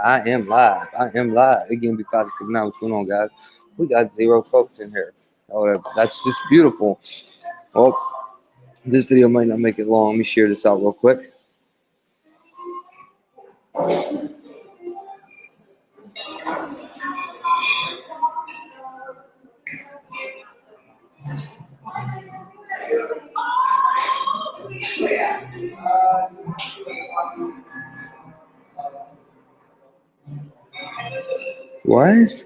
I am live. I am live. Again, B5669. What's going on, guys? We got 0 folks in here. Oh, that's just beautiful. Well, this video might not make it long. Let me share this out real quick. What?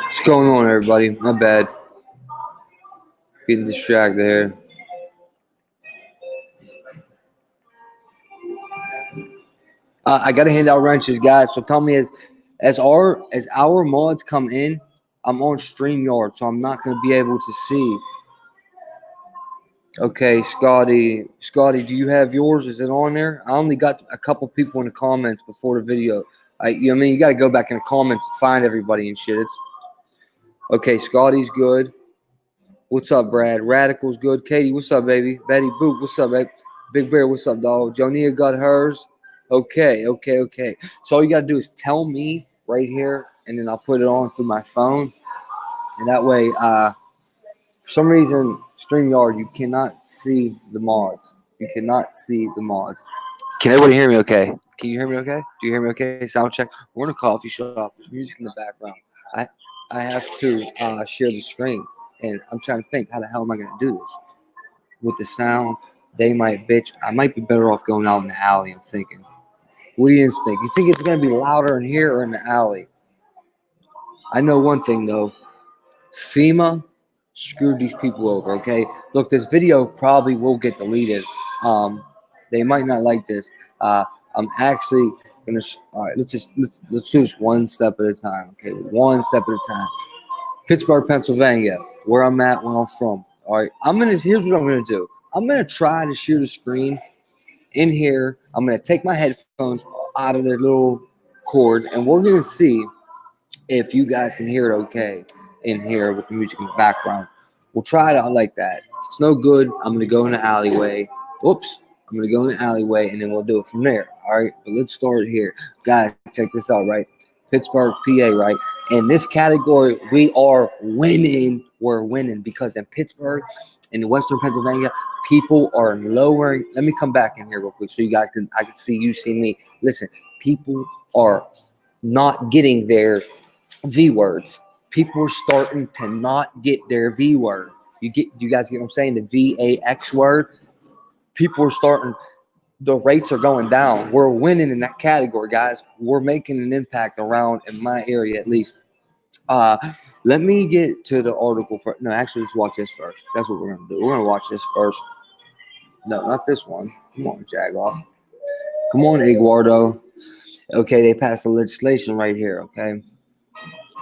What's going on, everybody? My bad. Getting distracted there. I gotta hand out wrenches, guys. So tell me, as our mods come in, I'm on StreamYard, so I'm not gonna be able to see. Okay, Scotty, do you have yours? Is it on there? I only got a couple people in the comments before the video. You gotta go back in the comments and find everybody and shit. It's okay. Scotty's good. What's up, Brad? Radical's good. Katie, what's up, baby? Betty Boop, what's up, baby? Big Bear, what's up, dog? Jonia got hers. Okay. So all you gotta do is tell me right here, and then I'll put it on through my phone, and that way, for some reason, StreamYard, you cannot see the mods. You cannot see the mods. Can everybody hear me? Okay. Can you hear me? Okay. Do you hear me? Okay. Sound check. We're in a coffee shop. There's music in the background. I have to share the screen, and I'm trying to think, how the hell am I gonna do this with the sound? They might bitch. I might be better off going out in the alley. I'm thinking. What do you guys think? You think it's gonna be louder in here or in the alley? I know one thing though. FEMA screwed these people over. Okay. Look, this video probably will get deleted. They might not like this. I'm actually gonna. All right. Let's do this one step at a time. Okay. One step at a time. Pittsburgh, Pennsylvania, where I'm at, where I'm from. All right. Here's what I'm gonna do. I'm gonna try to share the screen in here. I'm gonna take my headphones out of the little cord, and we're gonna see if you guys can hear it okay in here with the music in the background. We'll try it out like that. If it's no good, I'm gonna go in the alleyway. Whoops. I'm gonna go in the alleyway, and then we'll do it from there. All right. But let's start here, guys. Check this out, right? Pittsburgh, PA, right? In this category, we are winning. We're winning because in Pittsburgh, in Western Pennsylvania, people are lowering. Let me come back in here real quick so you guys I can see you, see me. Listen, people are not getting their V words. People are starting to not get their V word. You guys get what I'm saying? The VAX word. People are starting. The rates are going down. We're winning in that category, guys. We're making an impact around in my area at least. Let me get to the article first. No, actually, let's watch this first. That's what we're gonna do. We're gonna watch this first. No, not this one. Come on, Jagoff. Come on, Eduardo. Okay, they passed the legislation right here. Okay,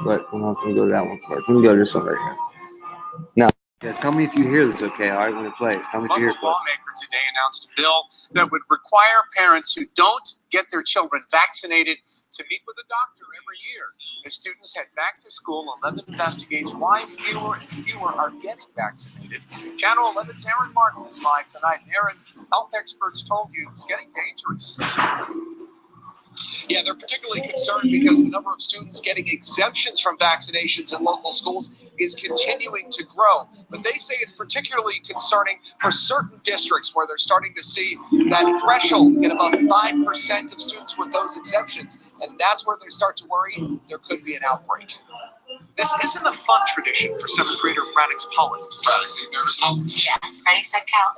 but we're not gonna go to that one first. We're gonna go to this one right here. Now, tell me if you hear this. Okay, all right, when it plays. Tell me if you hear it. A lawmaker today announced a bill that would require parents who don't get their children vaccinated to meet with a doctor every year. As students head back to school, 11 investigates why fewer and fewer are getting vaccinated. Channel 11's Aaron Martin is live tonight. Aaron, health experts told you it's getting dangerous. Yeah, they're particularly concerned because the number of students getting exemptions from vaccinations in local schools is continuing to grow. But they say it's particularly concerning for certain districts where they're starting to see that threshold get about 5% of students with those exemptions. And that's where they start to worry there could be an outbreak. This isn't a fun tradition for 7th grader Braddock's Pollen. Braddock's nervous? Yeah, ready, set, count.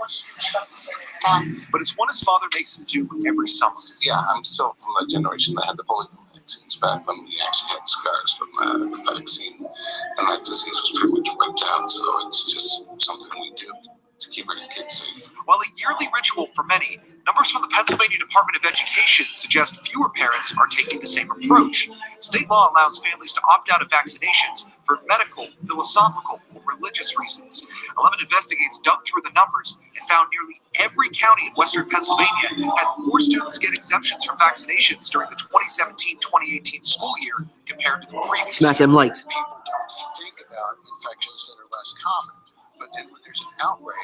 Done. But it's one his father makes him do every summer. Yeah, I'm still from that generation that had the polio vaccines back when we actually had scars from the vaccine. And that disease was pretty much wiped out. So it's just something we do to keep our kids safe. While a yearly ritual for many, numbers from the Pennsylvania Department of Education suggest fewer parents are taking the same approach. State law allows families to opt out of vaccinations for medical, philosophical, or religious reasons. 11 Investigates dug through the numbers and found nearly every county in western Pennsylvania had more students get exemptions from vaccinations during the 2017-2018 school year compared to the previous Smash year. them likes. People don't think about infections that are less common. But then when there's an outbreak,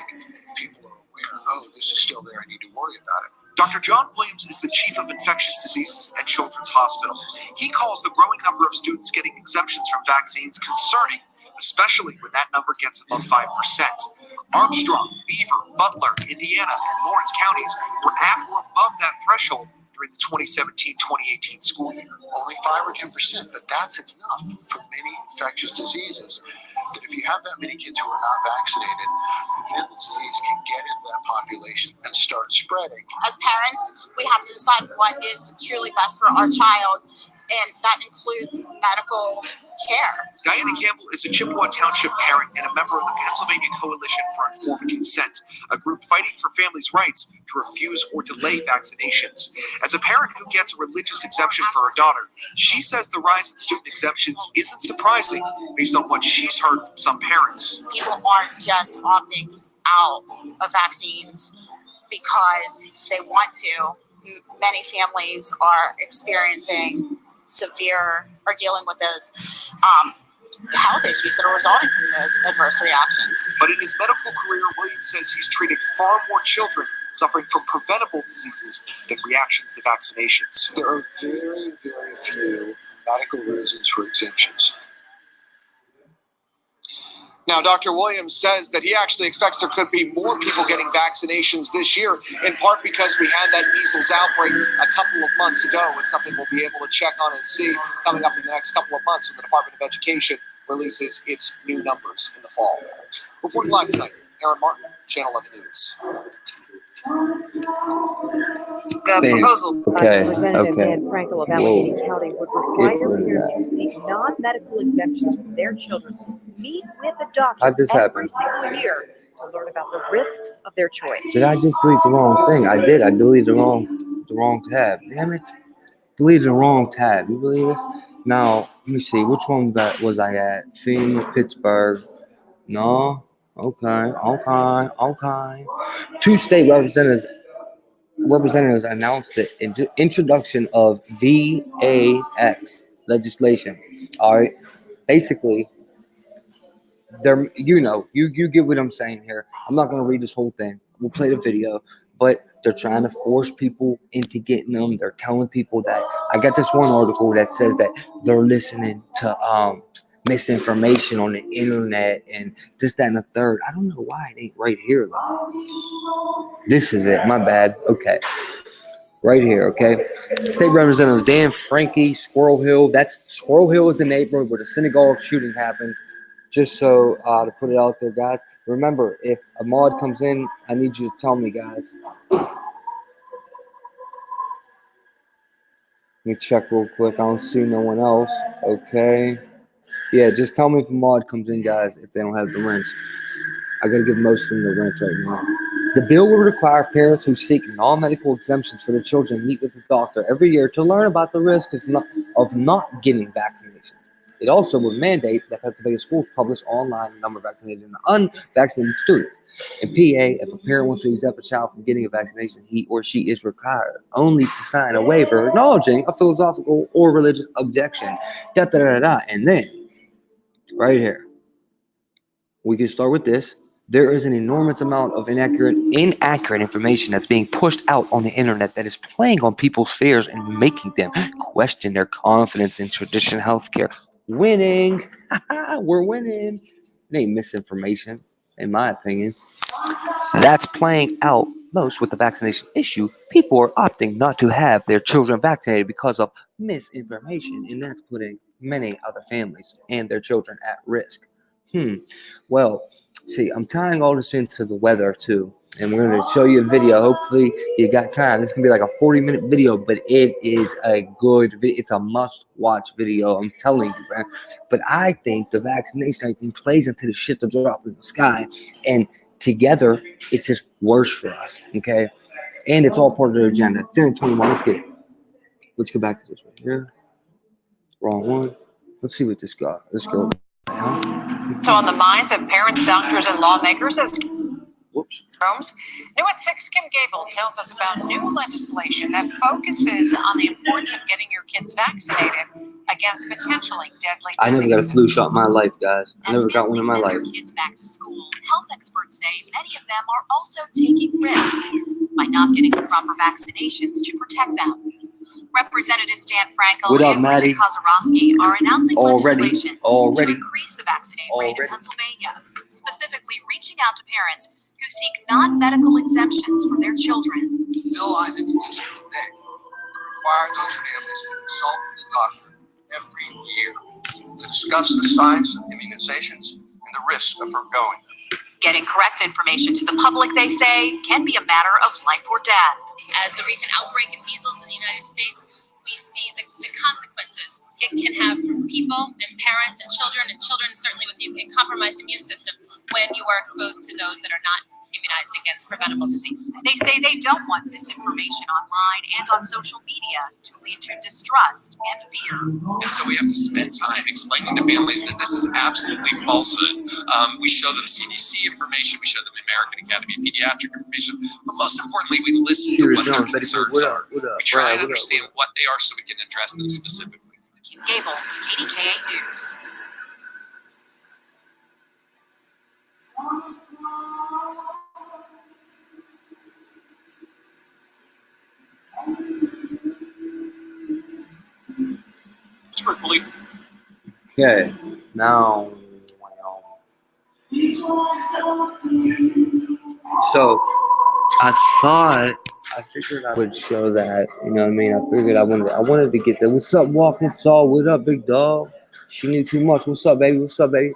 people are aware, oh, this is still there, I need to worry about it. Dr. John Williams is the chief of infectious diseases at Children's Hospital. He calls the growing number of students getting exemptions from vaccines concerning, especially when that number gets above 5%. Armstrong, Beaver, Butler, Indiana, and Lawrence counties were at or above that threshold during the 2017-2018 school year. Only 5 or 10%, but that's enough for many infectious diseases. That if you have that many kids who are not vaccinated, then the disease can get into that population and start spreading. As parents, we have to decide what is truly best for our child, and that includes medical care. Diana Campbell is a Chippewa Township parent and a member of the Pennsylvania Coalition for Informed Consent, a group fighting for families' rights to refuse or delay vaccinations. As a parent who gets a religious exemption for her daughter, she says the rise in student exemptions isn't surprising based on what she's heard from some parents. People aren't just opting out of vaccines because they want to. Many families are experiencing severe or dealing with those health issues that are resulting from those adverse reactions. But in his medical career, Williams says he's treated far more children suffering from preventable diseases than reactions to vaccinations. There are very, very few medical reasons for exemptions. Now, Dr. Williams says that he actually expects there could be more people getting vaccinations this year, in part because we had that measles outbreak a couple of months ago. It's something we'll be able to check on and see coming up in the next couple of months when the Department of Education releases its new numbers in the fall. Reporting live tonight, Aaron Martin, Channel 11 News. The proposal Okay, by Representative okay. Dan Frankel of Allegheny County would require parents who seek non-medical exemptions for their children meet with a doctor How'd this every happen? single year to learn about the risks of their choice. Did I just delete the wrong thing? I did. I deleted the wrong tab. Damn it. Deleted the wrong tab. You believe this? Now, let me see. Which one was I at? FEMA, Pittsburgh. No. Okay. 2 state representatives announced the introduction of VAX legislation. All right. Basically, you get what I'm saying here. I'm not gonna read this whole thing. We'll play the video, but they're trying to force people into getting them. They're telling people that I got this one article that says that they're listening to misinformation on the internet and this, that, and the third. I don't know why it ain't right here though. This is it. My bad. Okay. Right here, okay? State Representatives Dan Franke, Squirrel Hill. Squirrel Hill is the neighborhood where the synagogue shooting happened. Just so to put it out there, guys. Remember, if a mod comes in, I need you to tell me, guys. Let me check real quick. I don't see no one else. Okay. Yeah, just tell me if a mod comes in, guys, if they don't have the wrench. I got to give most of them the wrench right now. The bill will require parents who seek non-medical exemptions for their children meet with a doctor every year to learn about the risk of not getting vaccinations. It also would mandate that Pennsylvania schools publish online the number of vaccinated and unvaccinated students. In PA, if a parent wants to exempt a child from getting a vaccination, he or she is required only to sign a waiver acknowledging a philosophical or religious objection. And then, right here, we can start with this. There is an enormous amount of inaccurate information that's being pushed out on the internet that is playing on people's fears and making them question their confidence in traditional healthcare. Winning. We're winning. It ain't misinformation, in my opinion. That's playing out most with the vaccination issue. People are opting not to have their children vaccinated because of misinformation, and that's putting many other families and their children at risk. Well, see, I'm tying all this into the weather too, and we're going to show you a video. Hopefully you got time. This can be like a 40-minute video, but it is a good video. It's a must-watch video, I'm telling you, man. But I think the vaccination thing plays into the shit to drop in the sky, and together, it's just worse for us, okay? And it's all part of their agenda. Then 21, let's go back to this right here. Wrong one. Let's see what this got. Let's go. So on the minds of parents, doctors, and lawmakers as Whoops. Rome's New at 6 Kim Gable tells us about new legislation that focuses on the importance of getting your kids vaccinated against potentially deadly diseases. I never got a flu shot in my life, guys. I never got one in my life. As families send their kids back to school, health experts say many of them are also taking risks by not getting the proper vaccinations to protect them. Representatives Dan Frankel What up, and Maddie? Richard Kozarowski are announcing legislation to Already. increase the vaccinate rate in Pennsylvania, specifically reaching out to parents who seek non-medical exemptions for their children. Bill I've introduced today require those families to consult with a doctor every year to discuss the science of immunizations and the risks of foregoing them. Getting correct information to the public, they say, can be a matter of life or death. As the recent outbreak in measles in the United States, we see the consequences it can have for people and parents and children certainly with the compromised immune systems when you are exposed to those that are not immunized against preventable disease. They say they don't want misinformation online and on social media to lead to distrust and fear. And so we have to spend time explaining to families that this is absolutely falsehood. We show them CDC information, we show them American Academy of Pediatric information, but most importantly, we listen to what their concerns are. We try and understand what they are so we can address them specifically. Kim Gable, KDKA News. Okay, now, so I figured I would show that, you know what I mean? I figured I wanted to get that. What's up, Walking Tall? What up, big dog? She knew too much. What's up, baby? What's up, baby?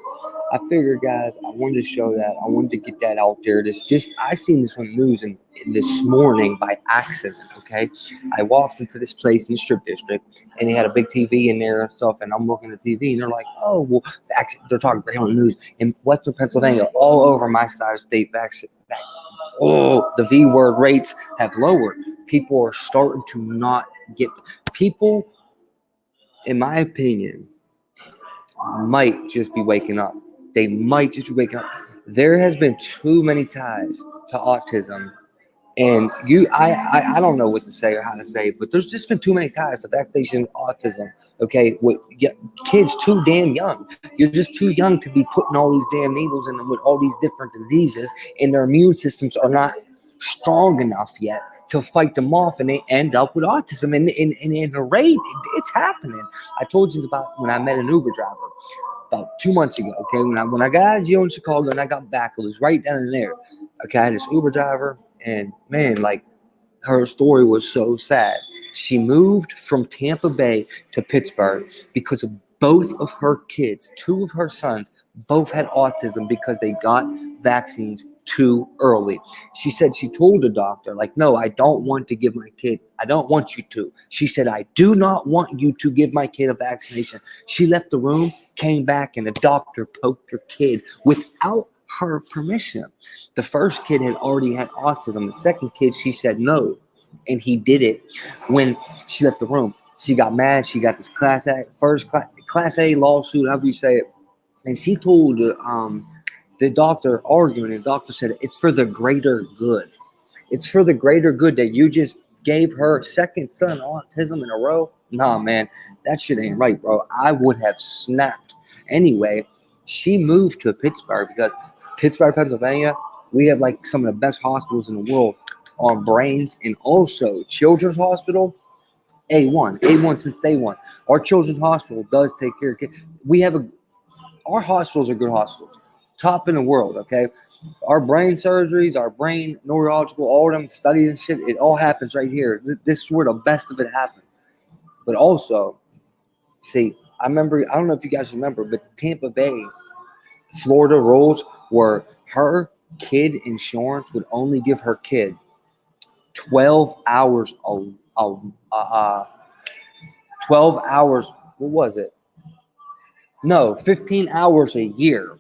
I figured, guys, I wanted to show that. I wanted to get that out there. I seen this on the news in this morning by accident, okay? I walked into this place in the strip district, and they had a big TV in there and stuff, and I'm looking at the TV, and they're like, oh, well, they're talking about on the news. In Western Pennsylvania, all over my side of state, the V word rates have lowered. People are starting to not get people, in my opinion, might just be waking up. They might just be waking up. There has been too many ties to autism, and I don't know what to say or how to say it, but there's just been too many ties to vaccination autism. Okay, with kids too damn young. You're just too young to be putting all these damn needles in them with all these different diseases, and their immune systems are not strong enough yet to fight them off, and they end up with autism. And in the rate, it's happening. I told you about when I met an Uber driver about 2 months ago. Okay, when I got out of jail in Chicago and I got back, it was right down in there. Okay, I had this Uber driver, and man, like, her story was so sad. She moved from Tampa Bay to Pittsburgh because of both of her kids, 2 of her sons, both had autism because they got vaccines too early. She said she told the doctor, like, no, I don't want to give my kid. I don't want you to. She said, I do not want you to give my kid a vaccination. She left the room, came back, and the doctor poked her kid without her permission. The first kid had already had autism. The second kid, she said no, and he did it when she left the room. She got mad. She got this class A lawsuit, however you say it, and she told the doctor, arguing, and the doctor said it's for the greater good. It's for the greater good that you just gave her second son autism in a row. Nah, man, that shit ain't right, bro. I would have snapped. Anyway, she moved to Pittsburgh because Pittsburgh, Pennsylvania, we have like some of the best hospitals in the world on brains, and also Children's Hospital, A1 since day one. Our Children's Hospital does take care of kids. Our hospitals are good hospitals, top in the world, okay? Our brain surgeries, our brain neurological, all of them studies and shit, it all happens right here. This is where the best of it happens. But also, see, I don't know if you guys remember, but the Tampa Bay, Florida rules were her kid insurance would only give her kid 12 hours, 12 hours, what was it? No, 15 hours a year.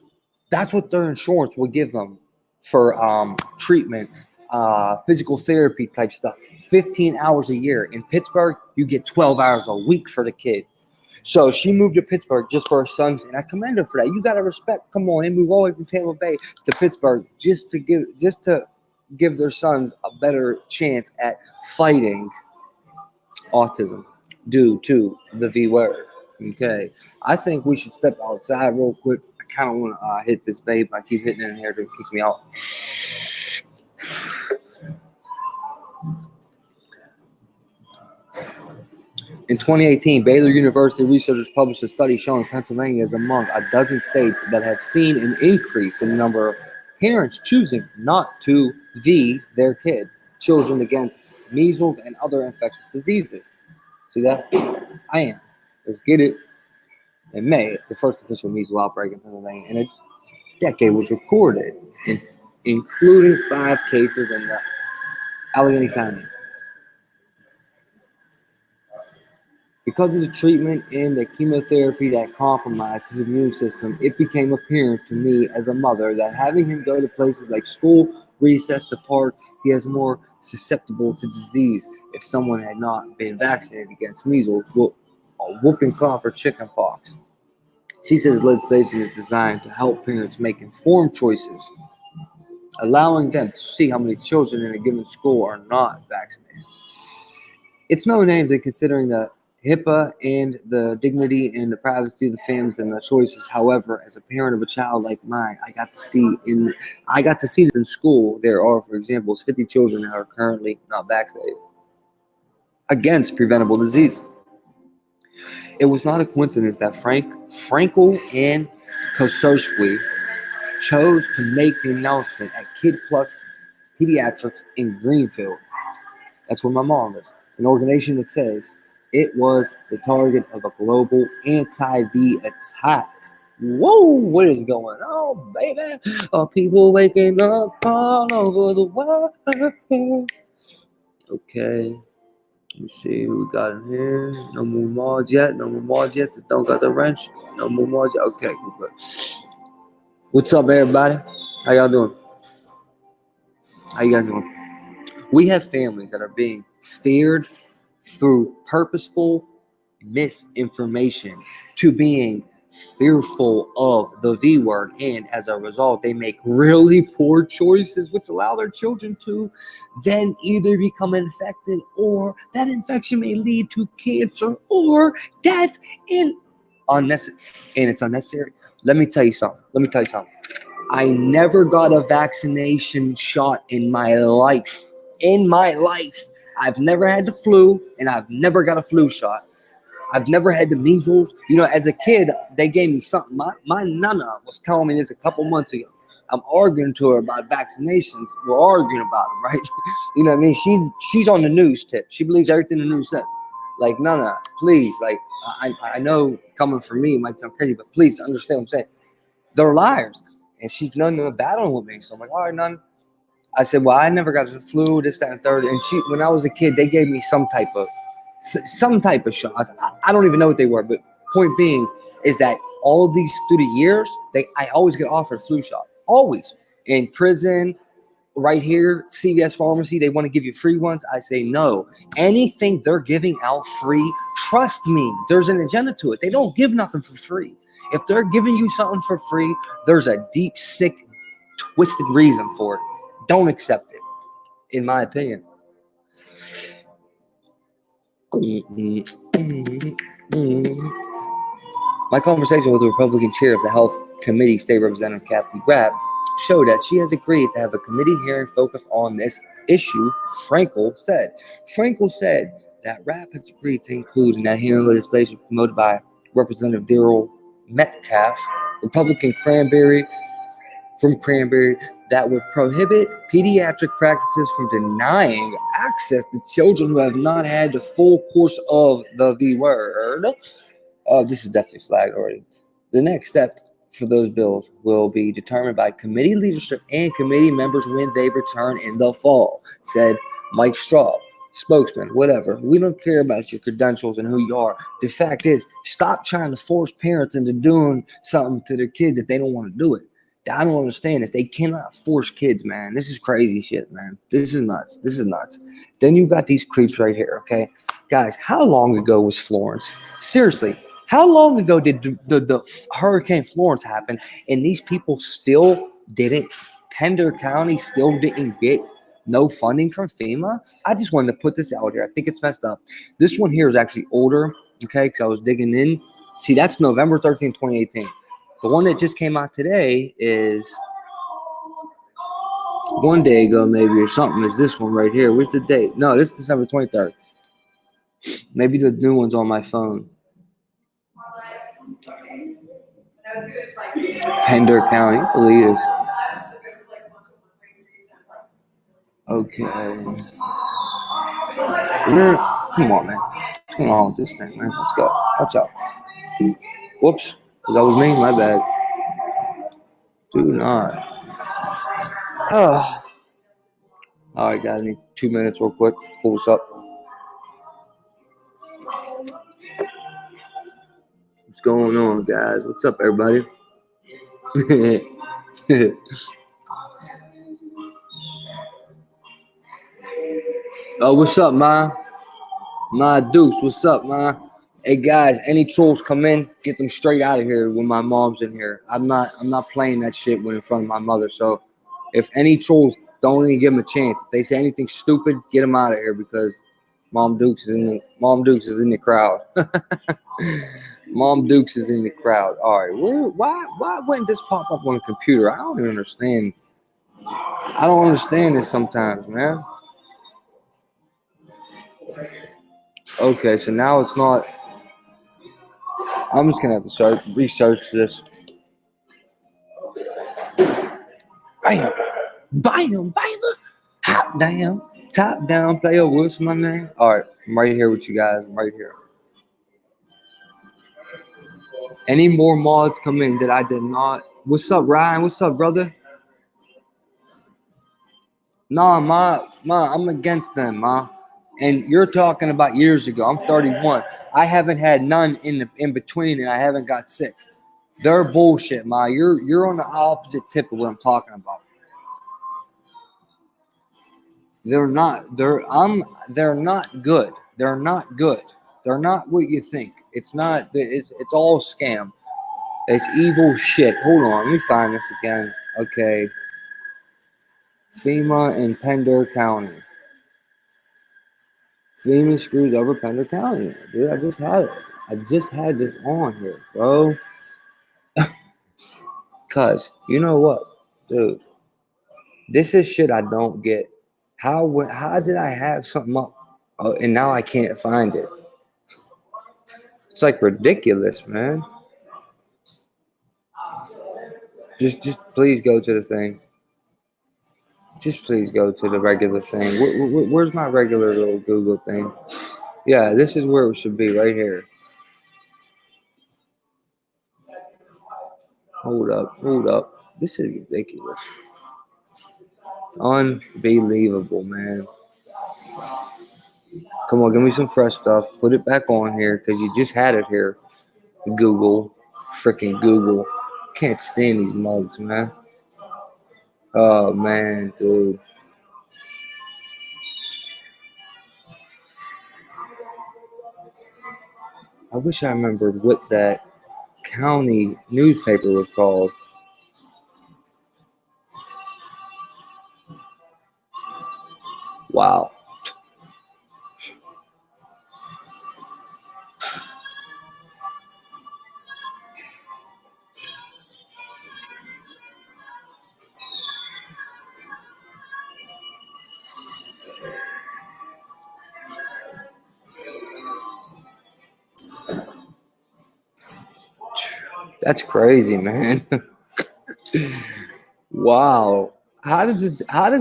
That's what their insurance would give them for treatment, physical therapy type stuff. 15 hours a year. In Pittsburgh, you get 12 hours a week for the kid. So she moved to Pittsburgh just for her sons, and I commend her for that. You got to respect. Come on, they moved all the way from Tampa Bay to Pittsburgh just to give their sons a better chance at fighting autism due to the V word. Okay, I think we should step outside real quick. I kind of want to hit this vape. I keep hitting it in here to kick me out. In 2018, Baylor University researchers published a study showing Pennsylvania is among a dozen states that have seen an increase in the number of parents choosing not to V their children against measles and other infectious diseases. See that? I am. Let's get it. In May, the first official measles outbreak in Pennsylvania in a decade was recorded, including 5 cases in the Allegheny County. Because of the treatment and the chemotherapy that compromised his immune system, it became apparent to me as a mother that having him go to places like school, recess, the park, he is more susceptible to disease if someone had not been vaccinated against measles, whooping cough, or chicken pox. She says legislation is designed to help parents make informed choices, allowing them to see how many children in a given school are not vaccinated. It's no names in considering the HIPAA and the dignity and the privacy of the families and the choices. However, as a parent of a child like mine, I got to see this in school. There are, for example, 50 children that are currently not vaccinated against preventable disease. It was not a coincidence that Frankel and Kosorski chose to make the announcement at Kid Plus Pediatrics in Greenfield. That's where my mom lives. An organization that says it was the target of a global anti-V attack. Whoa, what is going on, baby? Are people waking up all over the world? Okay. Let me see who we got in here. No more mods yet. That don't got the wrench. No more mods yet. Okay, good. What's up, everybody? How y'all doing? How you guys doing? We have families that are being steered through purposeful misinformation to being fearful of the V word, and as a result they make really poor choices which allow their children to then either become infected, or that infection may lead to cancer or death, and it's unnecessary. Let me tell you something. I never got a vaccination shot in my life. I've never had the flu, and I've never got a flu shot. I've never had the measles. You know, as a kid, they gave me something. My nana was telling me this a couple months ago. I'm arguing to her about vaccinations. We're arguing about them, right? You know what I mean? She's on the news tip. She believes everything the news says. Like, nana, please. Like, I know coming from me it might sound crazy, but please understand what I'm saying. They're liars. And she's none battling with me. So I'm like, all right, none. I said, well, I never got the flu, this, that, and third. And when I was a kid, they gave me some type of shots. I don't even know what they were. But point being is that all of these through the years, I always get offered a flu shot. Always. In prison, right here, CVS Pharmacy, they want to give you free ones. I say no. Anything they're giving out free, trust me, there's an agenda to it. They don't give nothing for free. If they're giving you something for free, there's a deep, sick, twisted reason for it. Don't accept it, in my opinion. My conversation with the Republican chair of the Health Committee, State Representative Kathy Rapp, showed that she has agreed to have a committee hearing focused on this issue, Frankel said. Frankel said that Rapp has agreed to include in that hearing legislation promoted by Representative Daryl Metcalf, Republican Cranberry, that would prohibit pediatric practices from denying access to children who have not had the full course of the V word. This is definitely flagged already. The next step for those bills will be determined by committee leadership and committee members when they return in the fall, said Mike Straub, spokesman, whatever. We don't care about your credentials and who you are. The fact is, stop trying to force parents into doing something to their kids if they don't want to do it. I don't understand this. They cannot force kids, man. This is crazy shit, man. This is nuts. This is nuts. Then you got these creeps right here, okay? Guys, how long ago was Florence? Seriously, how long ago did the Hurricane Florence happen and these people still didn't, Pender County still didn't get no funding from FEMA? I just wanted to put this out here. I think it's messed up. This one here is actually older, okay, because I was digging in. See, that's November 13th, 2018. The one that just came out today is one day ago, maybe, or something. Is this one right here? Where's the date? No, this is December 23rd. Maybe the new one's on my phone. Pender County, I believe it is. Okay. Come on, man. What's going on with this thing, man? Let's go. Watch out. Whoops. That was me. My bad. Do not. Oh. All right, guys. I need 2 minutes real quick. Pull this up. What's going on, guys? What's up, everybody? Oh, what's up, Ma? Ma Dukes, what's up, Ma? Hey, guys, any trolls come in, get them straight out of here when my mom's in here. I'm not playing that shit when in front of my mother. So if any trolls, don't even give them a chance. If they say anything stupid, get them out of here because Mom Dukes is in the crowd. Mom Dukes is in the crowd. All right, why wouldn't this pop up on a computer? I don't even understand. I don't understand this sometimes, man. Okay, so now it's not. I'm just gonna have to research this. Bam, bam, hop down, top down, player. What's my name? All right, I'm right here with you guys. I'm right here. Any more mods come in that I did not? What's up, Ryan? What's up, brother? Nah, ma, I'm against them, ma. And you're talking about years ago. I'm 31. I haven't had none in between, and I haven't got sick. They're bullshit, ma. You're on the opposite tip of what I'm talking about. They're not. They're not good. They're not good. They're not what you think. It's not. It's all scam. It's evil shit. Hold on. Let me find this again. Okay. FEMA in Pender County. FEMA screws over Pender County. Dude, I just had it. I just had this on here, bro. Cause you know what, dude? This is shit I don't get. How did I have something up, and now I can't find it? It's like ridiculous, man. Just please go to the thing. Just please go to the regular thing. Where's my regular little Google thing? Yeah, this is where it should be, right here. Hold up. This is ridiculous. Unbelievable, man. Come on, give me some fresh stuff. Put it back on here because you just had it here. Google. Freaking Google. Can't stand these mugs, man. Oh, man, dude. I wish I remembered what that county newspaper was called. Wow. That's crazy, man. Wow. How does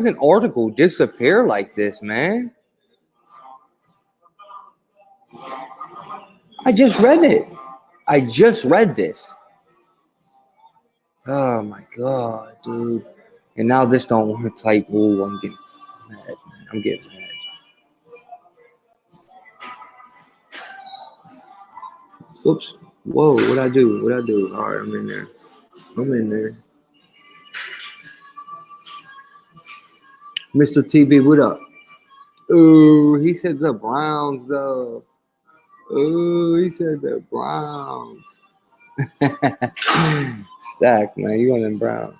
an article disappear like this, man? I just read it. I just read this. Oh my god, dude. And now this don't want to type. Ooh, I'm getting mad, man. I'm getting mad. Whoops. Whoa, what'd I do? All right, I'm in there. Mr. TB, what up? Ooh, he said the Browns, though. Ooh, he said the Browns. Stack, man. You on them Browns.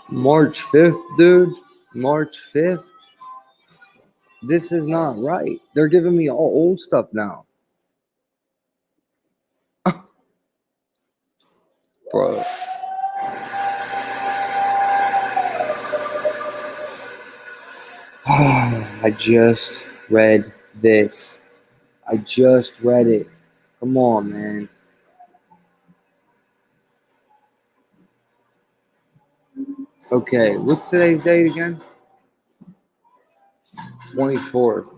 March 5th, dude. March 5th. This is not right. They're giving me all old stuff now. Bro. I just read this. I just read it. Come on, man. Okay, what's today's date again? 24th.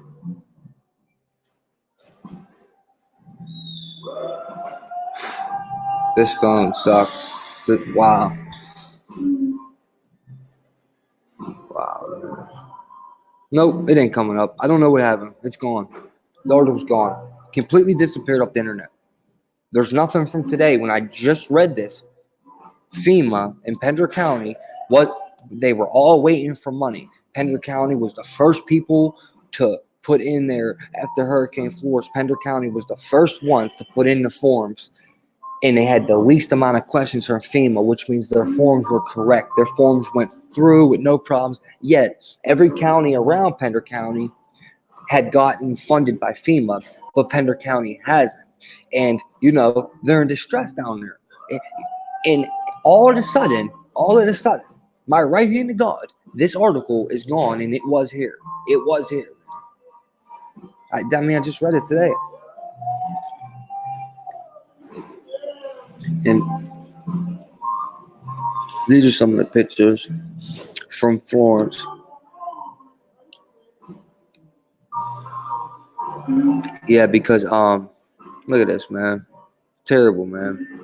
This phone sucks. Wow. Wow, man. Nope, it ain't coming up. I don't know what happened. It's gone. The article's gone. Completely disappeared off the internet. There's nothing from today when I just read this. FEMA in Pender County, they were all waiting for money. Pender County was the first people to put in there after Hurricane Florence. Pender County was the first ones to put in the forms, and they had the least amount of questions from FEMA, which means their forms were correct. Their forms went through with no problems. Yet every county around Pender County had gotten funded by FEMA, but Pender County hasn't. And, they're in distress down there. And all of a sudden, my right hand to God, this article is gone, and it was here. It was here. I just read it today. And these are some of the pictures from Florence. Yeah, because look at this, man. Terrible, man.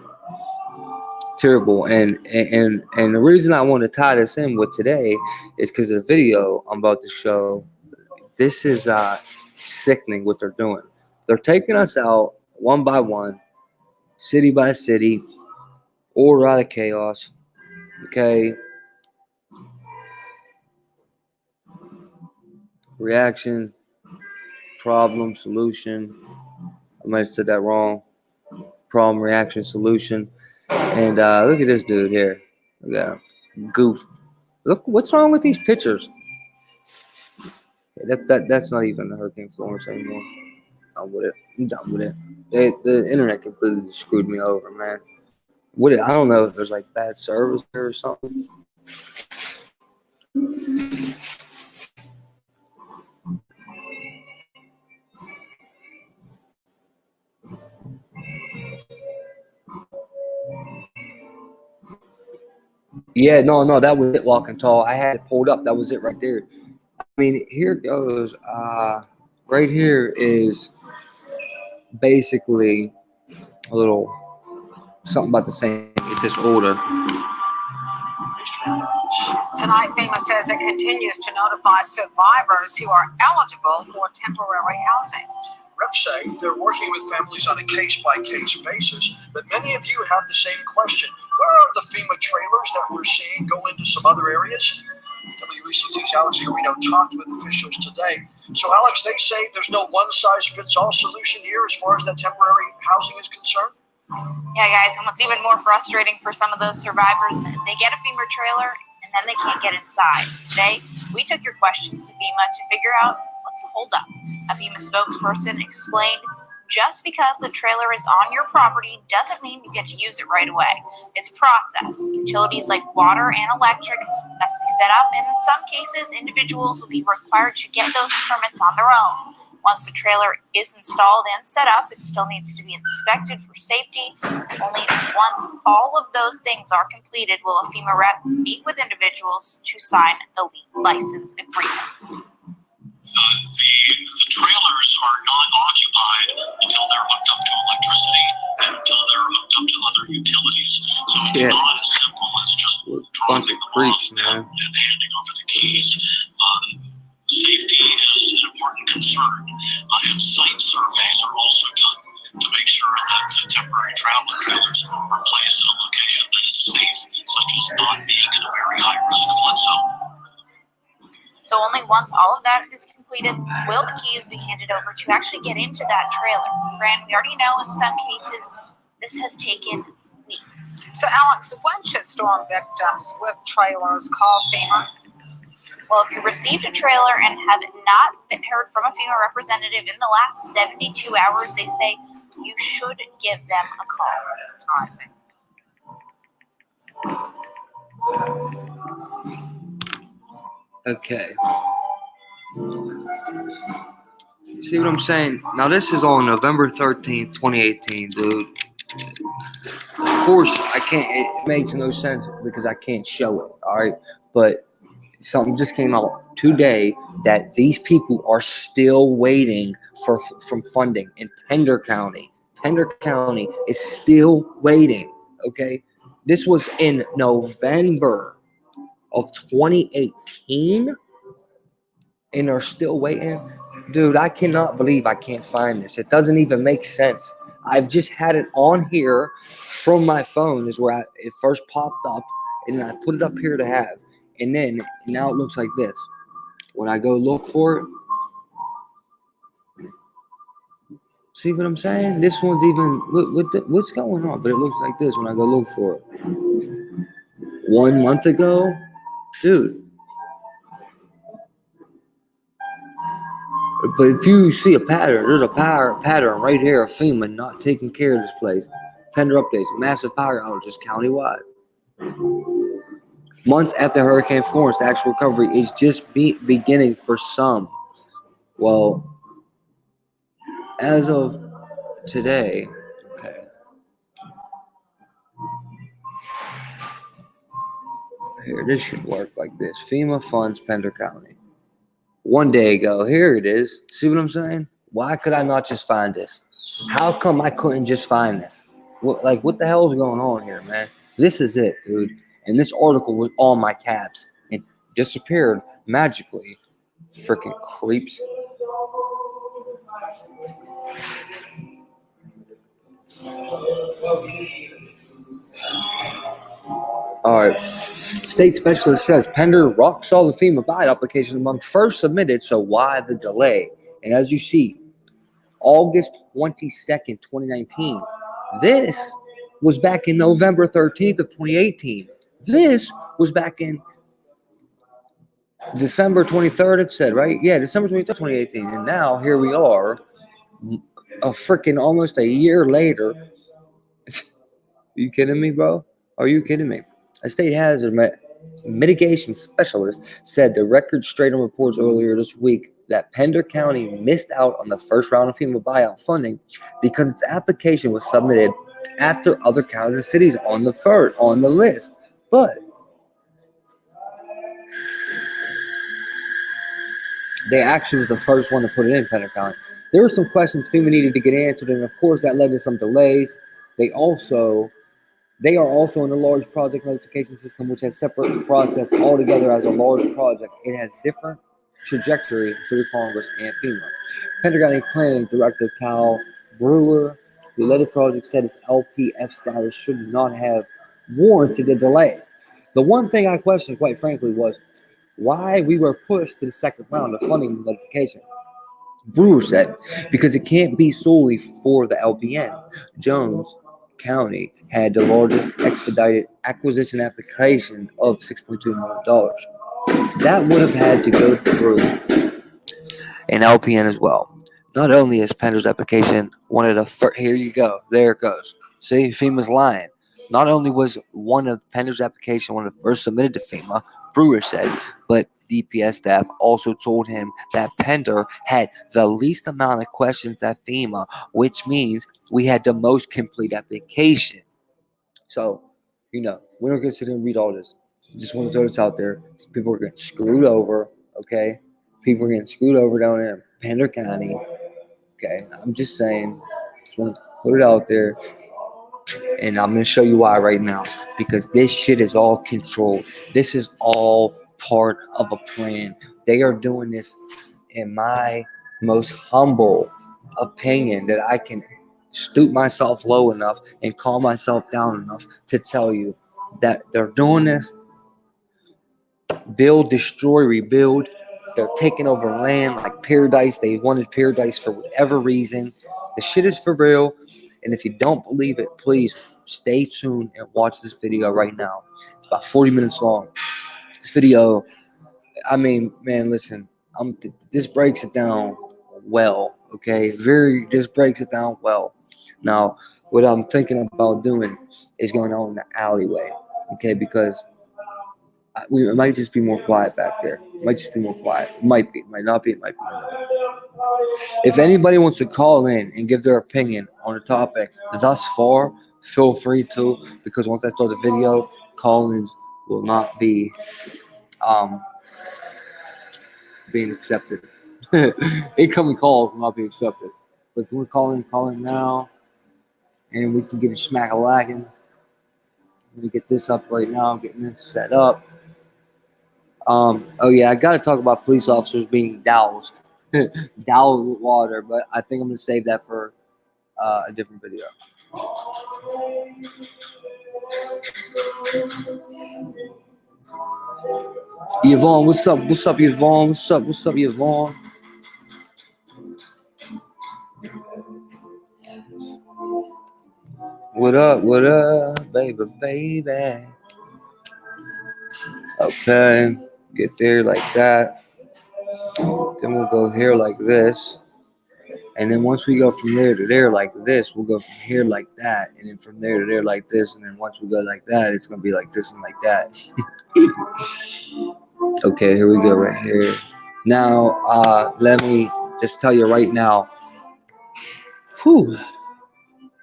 Terrible. And the reason I want to tie this in with today is because of the video I'm about to show. This is sickening what they're doing. They're taking us out one by one, city by city, order out of chaos. Okay. Reaction, problem, solution. I might have said that wrong. Problem, reaction, solution. And look at this dude here. Look at him. Goof. Look, what's wrong with these pictures? That's not even the Hurricane Florence anymore. I'm done with it. The internet completely screwed me over, man. I don't know if there's like bad service there or something. Yeah, no, that was it, Walking Tall. I had it pulled up. That was it right there. I mean, here it goes. Right here is basically a little something about the same. It's this order. Tonight, FEMA says it continues to notify survivors who are eligible for temporary housing. Reps say they're working with families on a case-by-case basis, but many of you have the same question. Where are the FEMA trailers that we're seeing go into some other areas? WECT's Alex Carino talked with officials today. So, Alex, they say there's no one-size-fits-all solution here as far as that temporary housing is concerned? Yeah, guys, and what's even more frustrating for some of those survivors, they get a FEMA trailer and then they can't get inside. Today, we took your questions to FEMA to figure out what's the holdup. A FEMA spokesperson explained, just because the trailer is on your property doesn't mean you get to use it right away. It's process. Utilities like water and electric must be set up, and in some cases, individuals will be required to get those permits on their own. Once the trailer is installed and set up, it still needs to be inspected for safety. Only once all of those things are completed will a FEMA rep meet with individuals to sign a license agreement. The trailers are not occupied until they're hooked up to electricity and until they're hooked up to other utilities. So it's not as simple as just dropping them off and handing over the keys. Safety is an important concern, and site surveys are also done to make sure that the temporary trailers are placed in a location that is safe, such as not being in a very Once all of that is completed, will the keys be handed over to actually get into that trailer? Fran, we already know in some cases this has taken weeks. So, Alex, when should storm victims with trailers call FEMA? Well, if you received a trailer and have not been heard from a FEMA representative in the last 72 hours, they say you should give them a call. All right, thank you. Okay. See what I'm saying? Now, this is on November 13th, 2018, dude. Of course, I can't, it makes no sense because I can't show it, all right? But something just came out today that these people are still waiting from funding in Pender County. Pender County is still waiting, okay? This was in November of 2018, and they're still waiting. Dude, I cannot believe I can't find this. It doesn't even make sense. I've just had it on here from my phone is where it first popped up, and I put it up here to have. And then now it looks like this. When I go look for it, see what I'm saying? This one's even, what's going on? But it looks like this when I go look for it. 1 month ago, dude. But if you see a pattern, there's a pattern right here of FEMA not taking care of this place. Pender updates, massive power outages countywide. Months after Hurricane Florence, the actual recovery is just beginning for some. Well, as of today, okay. Here, this should work like this. FEMA funds Pender County. 1 day ago, here it is. See what I'm saying? Why could I not just find this? How come I couldn't just find this? What the hell is going on here, man? This is it, dude. And this article was on my tabs and disappeared magically. Freaking creeps. All right. State specialist says Pender rock solid FEMA buyout application among first submitted. So why the delay? And as you see, August 22nd, 2019. This was back in November 13th of 2018. This was back in December 23rd, it said, right? Yeah, December 23rd, 2018. And now here we are, a freaking almost a year later. Are you kidding me, bro? Are you kidding me? A state hazard mitigation specialist said the record straight on reports earlier this week that Pender County missed out on the first round of FEMA buyout funding because its application was submitted after other counties and cities on the list. But they actually was the first one to put it in Pender County. There were some questions FEMA needed to get answered, and of course that led to some delays. They are also in the large project notification system, which has separate process altogether as a large project. It has different trajectory through Congress and FEMA. Pender County Planning Director Kyle Brewer, who led the project, said its LPF status should not have warranted the delay. The one thing I questioned, quite frankly, was why we were pushed to the second round of funding notification. Brewer said, because it can't be solely for the LPN. Jones County had the largest expedited acquisition application of $6.2 million. That would have had to go through an LPN as well. Not only is Pender's application one of the first, here you go, there it goes. See, FEMA's lying. Not only was one of Pender's application one of the first submitted to FEMA, Brewer said, but DPS staff also told him that Pender had the least amount of questions at FEMA, which means we had the most complete application. So, we don't get to sit and read all this. Just want to throw this out there. People are getting screwed over, okay? People are getting screwed over down in Pender County, okay? I'm just saying. Just want to put it out there. And I'm going to show you why right now. Because this shit is all controlled. This is all part of a plan. They are doing this, in my most humble opinion, that I can stoop myself low enough and calm myself down enough to tell you that they're doing this. Build, destroy, rebuild. they're taking over land like paradise. They wanted paradise for whatever reason. The shit is for real. And if you don't believe it, please stay tuned and watch this video right now. It's about 40 minutes long. This video, I mean, man, listen, this breaks it down well, okay? This breaks it down well. Now, what I'm thinking about doing is going out in the alleyway, okay? Because it might just be more quiet back there. It might just be more quiet. It might be. It might not be. It might be. If anybody wants to call in and give their opinion on the topic thus far, feel free to, because once I start the video, call-ins will not be being accepted. Incoming calls will not be accepted. But if you want to call in now, and we can get a smack-a-lacking. Let me get this up right now. I'm getting this set up. Oh yeah, I gotta talk about police officers being doused. Doused with water, but I think I'm gonna save that for a different video. Yvonne, what's up? What's up, Yvonne? What's up? What's up, Yvonne? What up, baby, baby? Okay, get there like that. Then we'll go here like this. And then once we go from there to there like this, we'll go from here like that. And then from there to there like this. And then once we go like that, it's going to be like this and like that. Okay, here we go right here. Now, let me just tell you right now. Whew.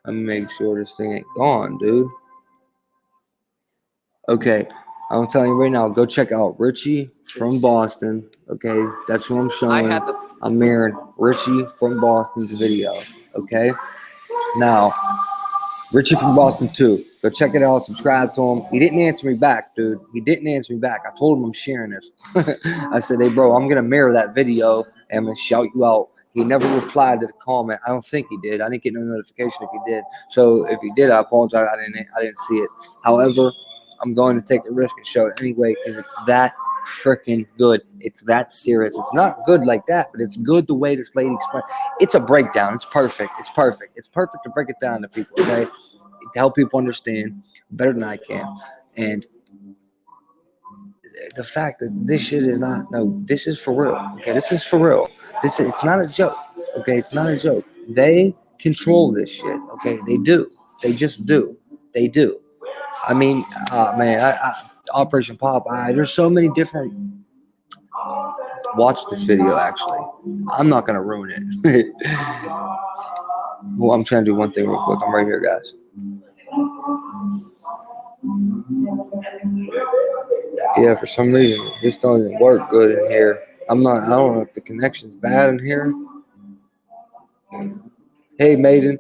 Let me make sure this thing ain't gone, dude. Okay, I'm telling you right now, go check out Richie from Boston. Okay, that's who I'm showing. I'm mirroring Richie from Boston's video. Okay, now Richie from Boston too. Go check it out. Subscribe to him. He didn't answer me back, dude. He didn't answer me back. I told him I'm sharing this. I said, hey, bro, I'm gonna mirror that video and I'm gonna shout you out. He never replied to the comment. I don't think he did. I didn't get no notification if he did. So if he did, I apologize. I didn't see it. However, I'm going to take a risk and show it anyway because it's that freaking good. It's that serious. It's not good like that, but it's good the way this lady explained. It's a breakdown. It's perfect. It's perfect. It's perfect to break it down to people, okay? To help people understand better than I can. And the fact that this shit is not, no, this is for real. Okay, this is for real. It's not a joke. Okay, it's not a joke. They control this shit. Okay, they do. They just do. They do. I mean, man, Operation Popeye. There's so many different. Watch this video. Actually, I'm not gonna ruin it. Well, I'm trying to do one thing real quick. I'm right here, guys. Yeah, for some reason, this doesn't work good in here. I don't know if the connection's bad in here. Hey, Maiden.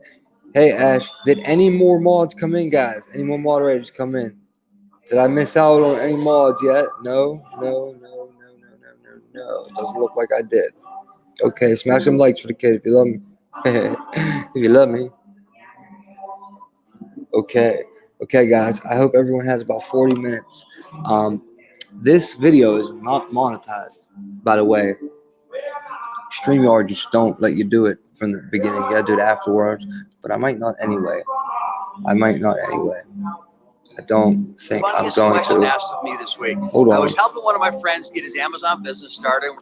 Hey, Ash. Did any more mods come in, guys? Any more moderators come in? Did I miss out on any mods yet? No. Doesn't look like I did. Okay, smash some likes for the kid if you love me. If you love me. Okay, guys. I hope everyone has about 40 minutes. This video is not monetized, by the way. StreamYard just don't let you do it from the beginning. You gotta do it afterwards. But I might not anyway. I don't think I'm going to. Asked of me this week. Hold on. I was helping one of my friends get his Amazon business started.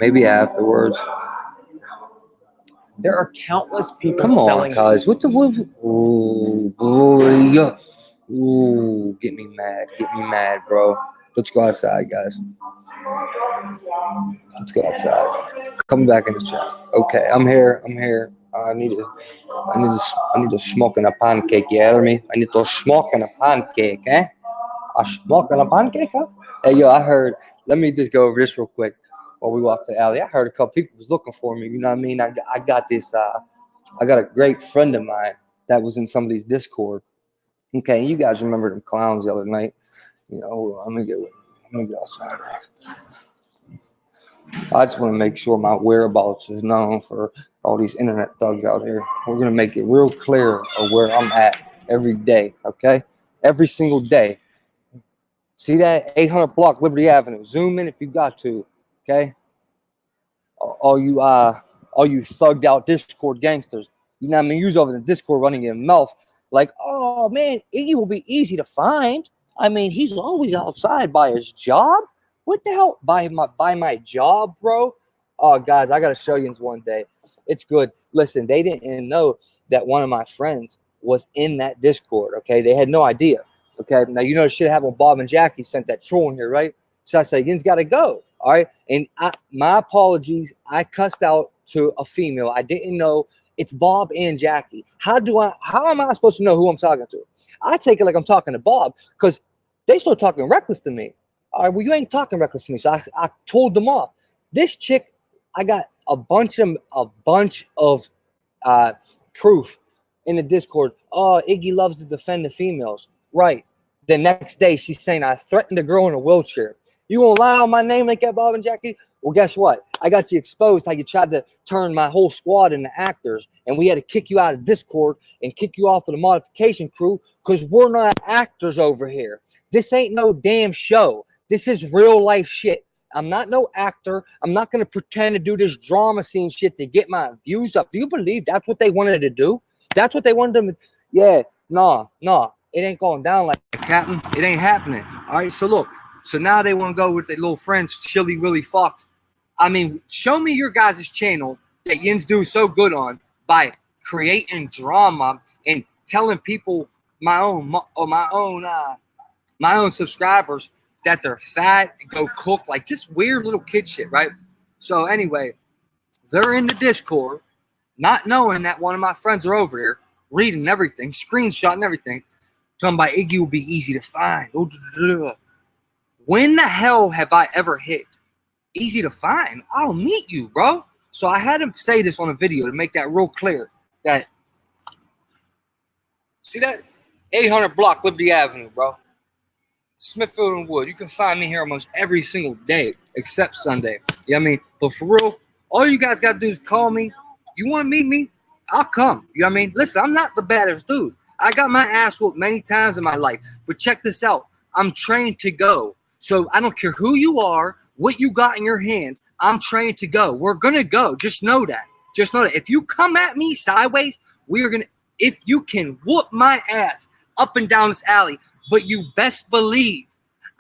Maybe afterwards. There are countless people Come on, selling. guys. What the? Oh, boy. Ooh, get me mad, bro. Let's go outside, guys. Let's go outside. Come back in the chat. Okay, I'm here. I need to smoke in a pancake. You hear me? I need to smoke in a pancake, eh? I smoke in a pancake, huh? Hey, yo, I heard. Let me just go over this real quick while we walk to the alley. I heard a couple people was looking for me. You know what I mean? I got this. I got a great friend of mine that was in somebody's Discord. Okay, you guys remember them clowns the other night? You know, hold on, I'm gonna get outside. I just want to make sure my whereabouts is known for all these internet thugs out here. We're gonna make it real clear of where I'm at every day. Okay, every single day. See that? 800 block Liberty Avenue. Zoom in if you got to. Okay. All you thugged out Discord gangsters. You know what I mean? You's over in Discord running your mouth like, oh man, Iggy will be easy to find. I mean, he's always outside by his job. What the hell? By my job, bro? Oh, guys, I gotta show you one day. It's good. Listen, they didn't know that one of my friends was in that Discord. Okay, they had no idea. Okay, now you know the shit happened when Bob and Jackie sent that troll in here, right? So I say, Yin's got to go. All right, and my apologies. I cussed out to a female. I didn't know it's Bob and Jackie. How am I supposed to know who I'm talking to? I take it like I'm talking to Bob because they start talking reckless to me. All right, well, you ain't talking reckless to me. So I told them off. This chick, I got a bunch of proof in the Discord. Oh, Iggy loves to defend the females. Right. The next day, she's saying I threatened a girl in a wheelchair. You gonna lie on my name like that, Bob and Jackie? Well, guess what? I got you exposed how you tried to turn my whole squad into actors, and we had to kick you out of Discord and kick you off of the modification crew because we're not actors over here. This ain't no damn show. This is real life shit. I'm not no actor. I'm not going to pretend to do this drama scene shit to get my views up. Do you believe that's what they wanted to do? That's what they wanted them to. Yeah, nah. It ain't going down like that, Captain. It ain't happening. All right, so look. So now they want to go with their little friends, Chili Willy Fox. I mean, show me your guys' channel that Yins do so good on by creating drama and telling people my own subscribers that they're fat and go cook, like just weird little kid shit, right? So anyway, they're in the Discord, not knowing that one of my friends are over there, reading everything, screenshotting everything, talking about Iggy will be easy to find. When the hell have I ever hit easy to find? I'll meet you, bro. So I had to say this on a video to make that real clear. That, see that? 800 block Liberty Avenue, bro. Smithfield and Wood. You can find me here almost every single day except Sunday. You know what I mean? But for real, all you guys got to do is call me. You want to meet me? I'll come. You know what I mean? Listen, I'm not the baddest dude. I got my ass whooped many times in my life. But check this out. I'm trained to go. So I don't care who you are, what you got in your hand. I'm trained to go. We're going to go. Just know that. Just know that. If you come at me sideways, we are going to, if you can whoop my ass up and down this alley, but you best believe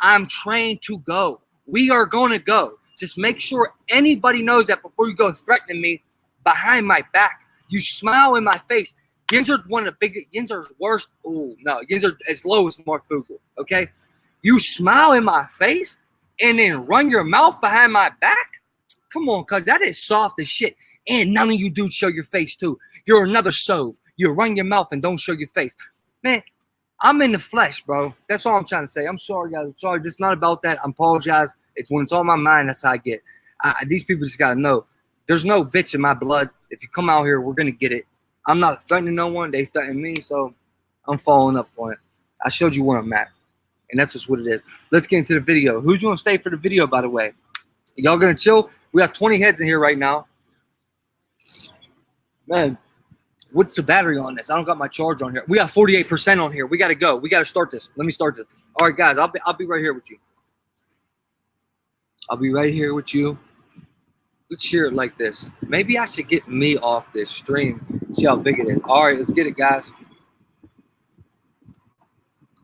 I'm trained to go. We are going to go. Just make sure anybody knows that before you go threatening me behind my back. You smile in my face. Yins are one of the biggest, Yins are worst. Oh, no. Yins are as low as Mark Vogel, okay? You smile in my face and then run your mouth behind my back? Come on, cuz that is soft as shit. And none of you dudes show your face, too. You're another sove. You run your mouth and don't show your face. Man, I'm in the flesh, bro. That's all I'm trying to say. I'm sorry, guys. I'm sorry. It's not about that. I apologize. It's when it's on my mind, that's how I get. These people just got to know. There's no bitch in my blood. If you come out here, we're going to get it. I'm not threatening no one. They threaten me, so I'm following up on it. I showed you where I'm at. And that's just what it is. Let's get into the video. Who's going to stay for the video, by the way? Y'all going to chill? We got 20 heads in here right now. Man, what's the battery on this? I don't got my charger on here. We got 48% on here. We got to go. We got to start this. Let me start this. All right, guys. I'll be right here with you. I'll be right here with you. Let's share it like this. Maybe I should get me off this stream. See how big it is. All right, let's get it, guys.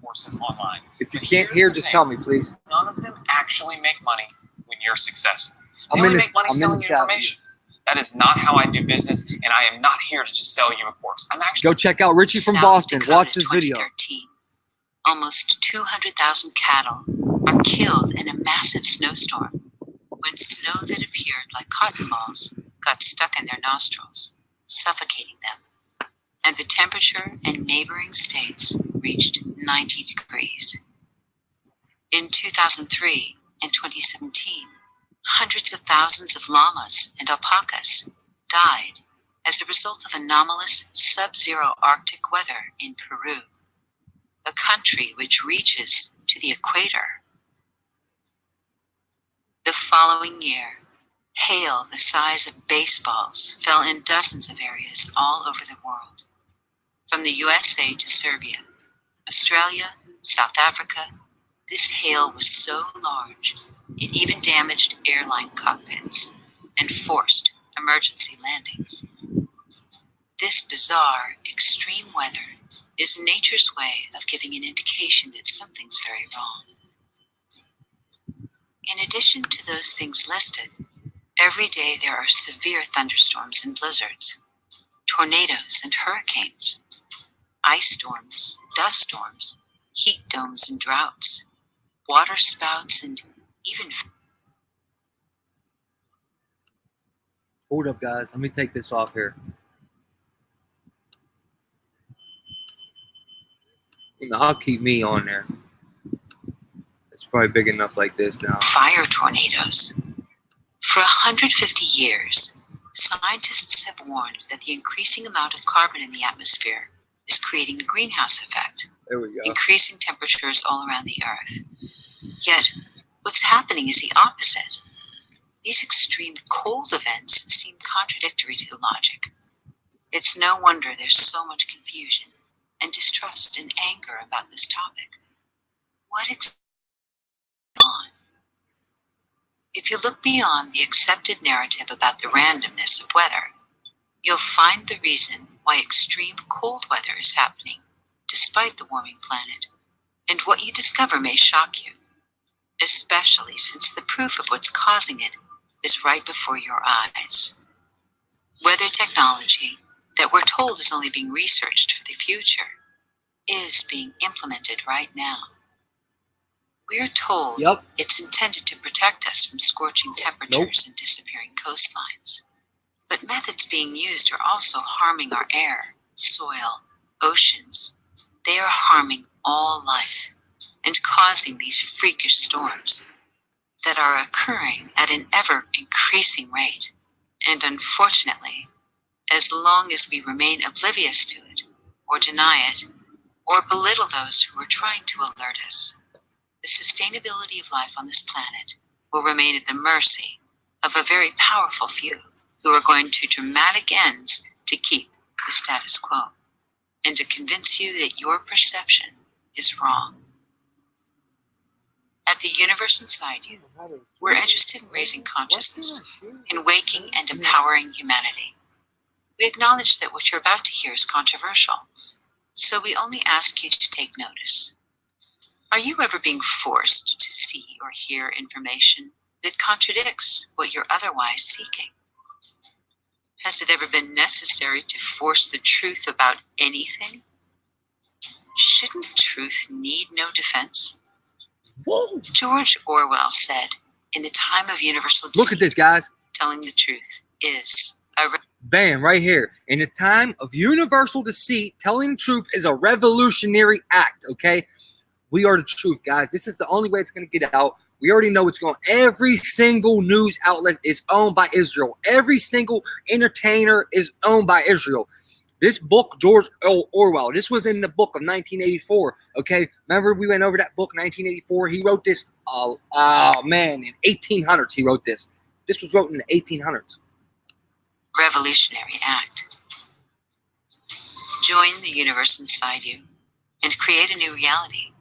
Courses online. If you can't hear, just tell me, please. None of them actually make money when you're successful. They only make money selling you information. That is not how I do business, and I am not here to just sell you a course. I'm actually go check out Richie from Boston. Watch this video. Almost 200,000 cattle are killed in a massive snowstorm when snow that appeared like cotton balls got stuck in their nostrils, suffocating them, and the temperature in neighboring states reached 90 degrees. In 2003 and 2017, hundreds of thousands of llamas and alpacas died as a result of anomalous sub-zero Arctic weather in Peru, a country which reaches to the equator. The following year, hail the size of baseballs fell in dozens of areas all over the world, from the USA to Serbia, Australia, South Africa, This hail was so large, it even damaged airline cockpits and forced emergency landings. This bizarre, extreme weather is nature's way of giving an indication that something's very wrong. In addition to those things listed, every day there are severe thunderstorms and blizzards, tornadoes and hurricanes, ice storms, dust storms, heat domes and droughts, water spouts, and even... Hold up, guys. Let me take this off here. I'll keep me on there. It's probably big enough like this now. Fire tornadoes. For 150 years, scientists have warned that the increasing amount of carbon in the atmosphere is creating a greenhouse effect, there we go, increasing temperatures all around the Earth. Yet, what's happening is the opposite. These extreme cold events seem contradictory to the logic. It's no wonder there's so much confusion and distrust and anger about this topic. What exactly is going on? If you look beyond the accepted narrative about the randomness of weather, you'll find the reason why extreme cold weather is happening despite the warming planet. And what you discover may shock you, especially since the proof of what's causing it is right before your eyes. Weather technology that we're told is only being researched for the future is being implemented right now. We're told it's intended to protect us from scorching temperatures and disappearing coastlines. But methods being used are also harming our air, soil, oceans. They are harming all life and causing these freakish storms that are occurring at an ever-increasing rate. And unfortunately, as long as we remain oblivious to it, or deny it, or belittle those who are trying to alert us, the sustainability of life on this planet will remain at the mercy of a very powerful few who are going to dramatic ends to keep the status quo and to convince you that your perception is wrong. At the universe inside you, we're interested in raising consciousness, in waking and empowering humanity. We acknowledge that what you're about to hear is controversial, so we only ask you to take notice. Are you ever being forced to see or hear information that contradicts what you're otherwise seeking? Has it ever been necessary to force the truth about anything? Shouldn't truth need no defense? Whoa. George Orwell said, in the time of universal deceit, look at this, guys. Telling the truth is a... Bam, right here. In the time of universal deceit, telling the truth is a revolutionary act, okay? We are the truth, guys. This is the only way it's going to get out. We already know what's going on. Every single news outlet is owned by Israel. Every single entertainer is owned by Israel. This book, George Orwell, this was in the book of 1984, okay? Remember we went over that book, 1984? He wrote this, in 1800s he wrote this. This was wrote in the 1800s. Revolutionary act. Join the universe inside you and create a new reality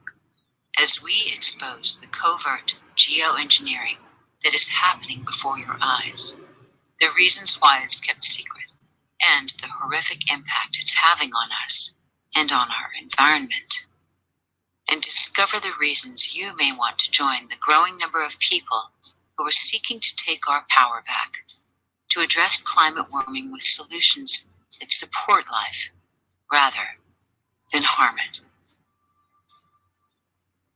as we expose the covert geoengineering that is happening before your eyes, the reasons why it's kept secret, and the horrific impact it's having on us and on our environment. And discover the reasons you may want to join the growing number of people who are seeking to take our power back, to address climate warming with solutions that support life rather than harm it.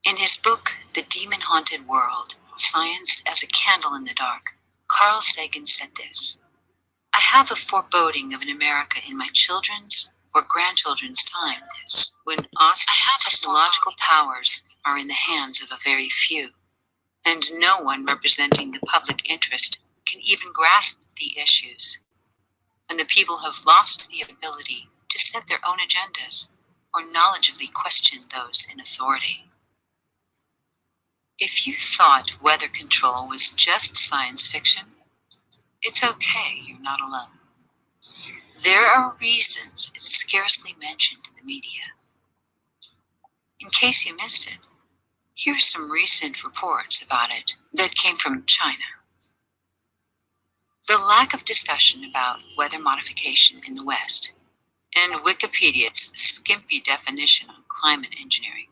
In his book, The Demon-Haunted World, Science as a Candle in the Dark, Carl Sagan said this: I have a foreboding of an America in my children's or grandchildren's time, when awesome technological powers are in the hands of a very few, and no one representing the public interest can even grasp the issues, when the people have lost the ability to set their own agendas or knowledgeably question those in authority. If you thought weather control was just science fiction, it's okay, you're not alone. There are reasons it's scarcely mentioned in the media. In case you missed it, Here are some recent reports about it that came from China. The lack of discussion about weather modification in the West and Wikipedia's skimpy definition on climate engineering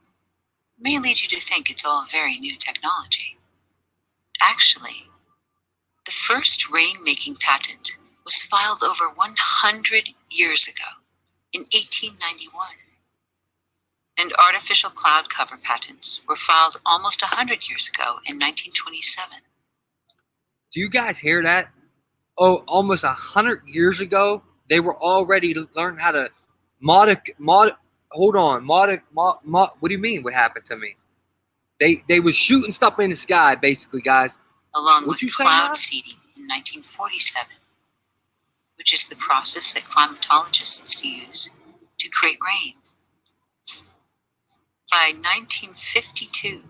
may lead you to think it's all very new technology. Actually, the first rain-making patent was filed over 100 years ago in 1891. And artificial cloud cover patents were filed almost 100 years ago in 1927. Do you guys hear that? Oh, almost 100 years ago, they were already learning how to hold on, what do you mean what happened to me? They was shooting stuff in the sky, basically, guys. Along with cloud seeding in 1947, which is the process that climatologists use to create rain. By 1952,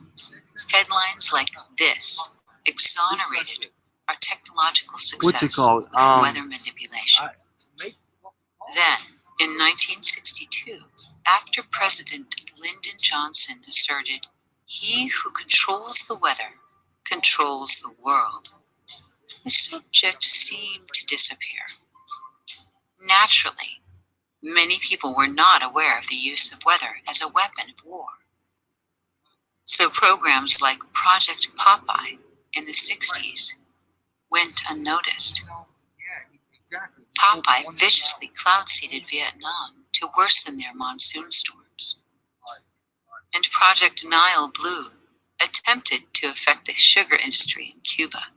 headlines like this exonerated our technological success with weather manipulation. Then, in 1962, after President Lyndon Johnson asserted, "He who controls the weather controls the world," the subject seemed to disappear. Naturally, many people were not aware of the use of weather as a weapon of war. So programs like Project Popeye in the 60s went unnoticed. Popeye viciously cloud-seeded Vietnam to worsen their monsoon storms. And Project Nile Blue attempted to affect the sugar industry in Cuba.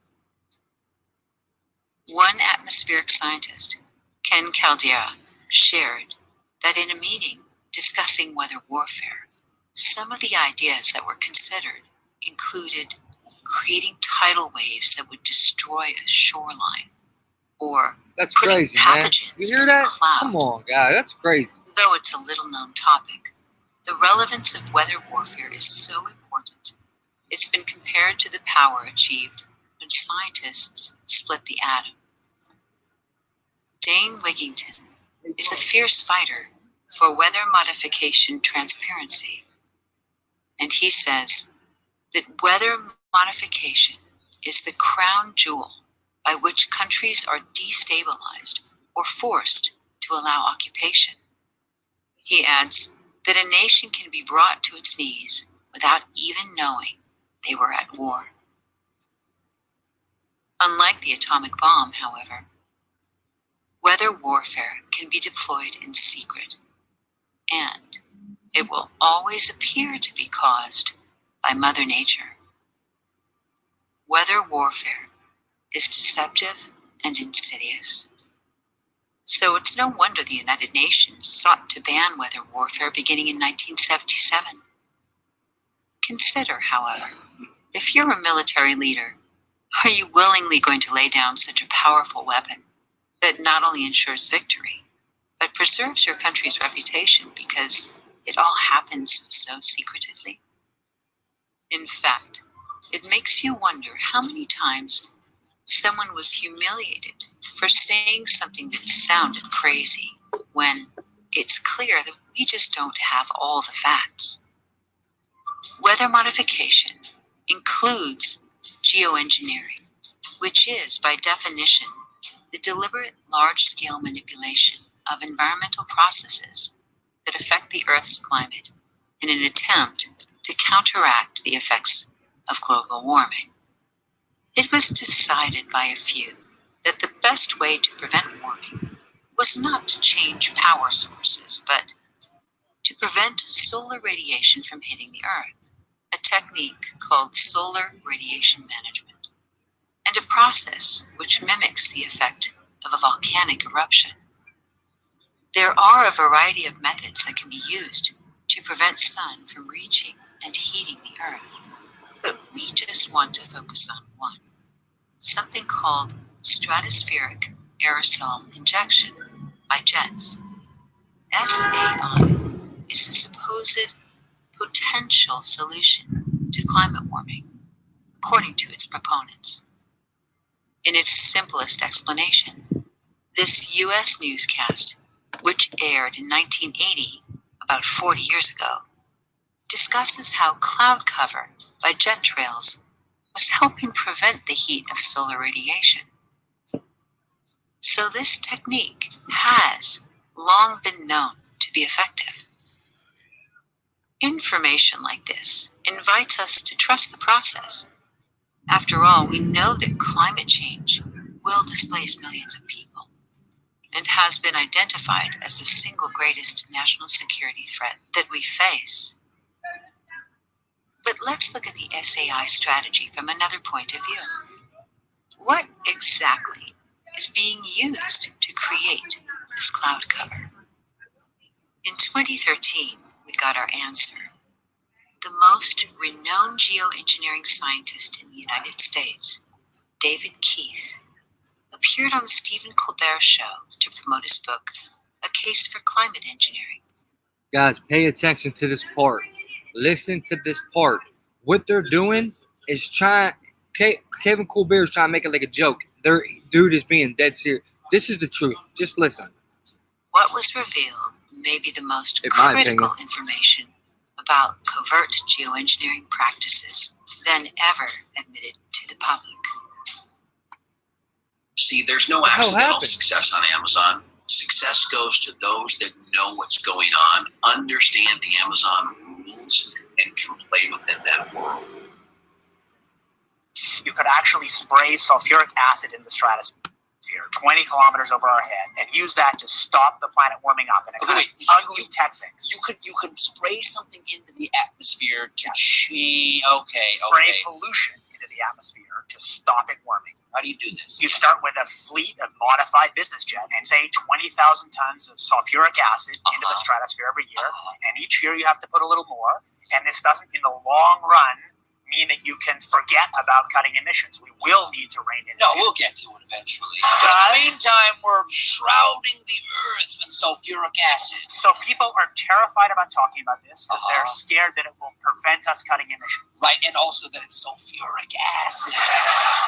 One atmospheric scientist, Ken Caldera, shared that in a meeting discussing weather warfare, some of the ideas that were considered included creating tidal waves that would destroy a shoreline, or that's crazy, man. You hear that? Come on, guys, that's crazy. Though it's a little-known topic, the relevance of weather warfare is so important. It's been compared to the power achieved when scientists split the atom. Dane Wigington is a fierce fighter for weather modification transparency. And he says that weather modification is the crown jewel by which countries are destabilized or forced to allow occupation. He adds that a nation can be brought to its knees without even knowing they were at war. Unlike the atomic bomb, however, weather warfare can be deployed in secret, and it will always appear to be caused by Mother Nature. Weather warfare is deceptive and insidious. So it's no wonder the United Nations sought to ban weather warfare beginning in 1977. Consider, however, if you're a military leader, are you willingly going to lay down such a powerful weapon that not only ensures victory, but preserves your country's reputation because it all happens so secretively? In fact, it makes you wonder how many times someone was humiliated for saying something that sounded crazy when it's clear that we just don't have all the facts. Weather modification includes geoengineering, which is, by definition, the deliberate large-scale manipulation of environmental processes that affect the Earth's climate in an attempt to counteract the effects of global warming. It was decided by a few that the best way to prevent warming was not to change power sources, but to prevent solar radiation from hitting the Earth, a technique called solar radiation management, and a process which mimics the effect of a volcanic eruption. There are a variety of methods that can be used to prevent sun from reaching and heating the Earth, but we just want to focus on one, something called stratospheric aerosol injection by jets. SAI is the supposed potential solution to climate warming, according to its proponents. In its simplest explanation, this U.S. newscast, which aired in 1980, about 40 years ago, discusses how cloud cover by jet trails was helping prevent the heat of solar radiation. So this technique has long been known to be effective. Information like this invites us to trust the process. After all, we know that climate change will displace millions of people and has been identified as the single greatest national security threat that we face. But let's look at the SAI strategy from another point of view. What exactly is being used to create this cloud cover? In 2013, we got our answer. The most renowned geoengineering scientist in the United States, David Keith, appeared on the Stephen Colbert Show to promote his book, A Case for Climate Engineering. Guys, pay attention to this part. Listen to this part. What they're doing is Kevin Colbert is trying to make it like a joke. Their dude is being dead serious. This is the truth. Just listen. What was revealed may be the most critical information about covert geoengineering practices than ever admitted to the public. See, there's no accidental success on Amazon. Success goes to those that know what's going on, understand the Amazon rules, and can play within that world. You could actually spray sulfuric acid in the stratosphere 20 kilometers over our head and use that to stop the planet warming up in a kind of ugly tech fix. You could spray something into the atmosphere to spray pollution into the atmosphere to stop it warming. How do you do this? You'd start with a fleet of modified business jet and say 20,000 tons of sulfuric acid into the stratosphere every year. And each year you have to put a little more. And this doesn't, in the long run, mean that you can forget about cutting emissions. We will need to rein in emissions. No, we'll get to it eventually. So in the meantime, we're shrouding the earth in sulfuric acid. So people are terrified about talking about this because they're scared that it will prevent us cutting emissions. Right, and also that it's sulfuric acid.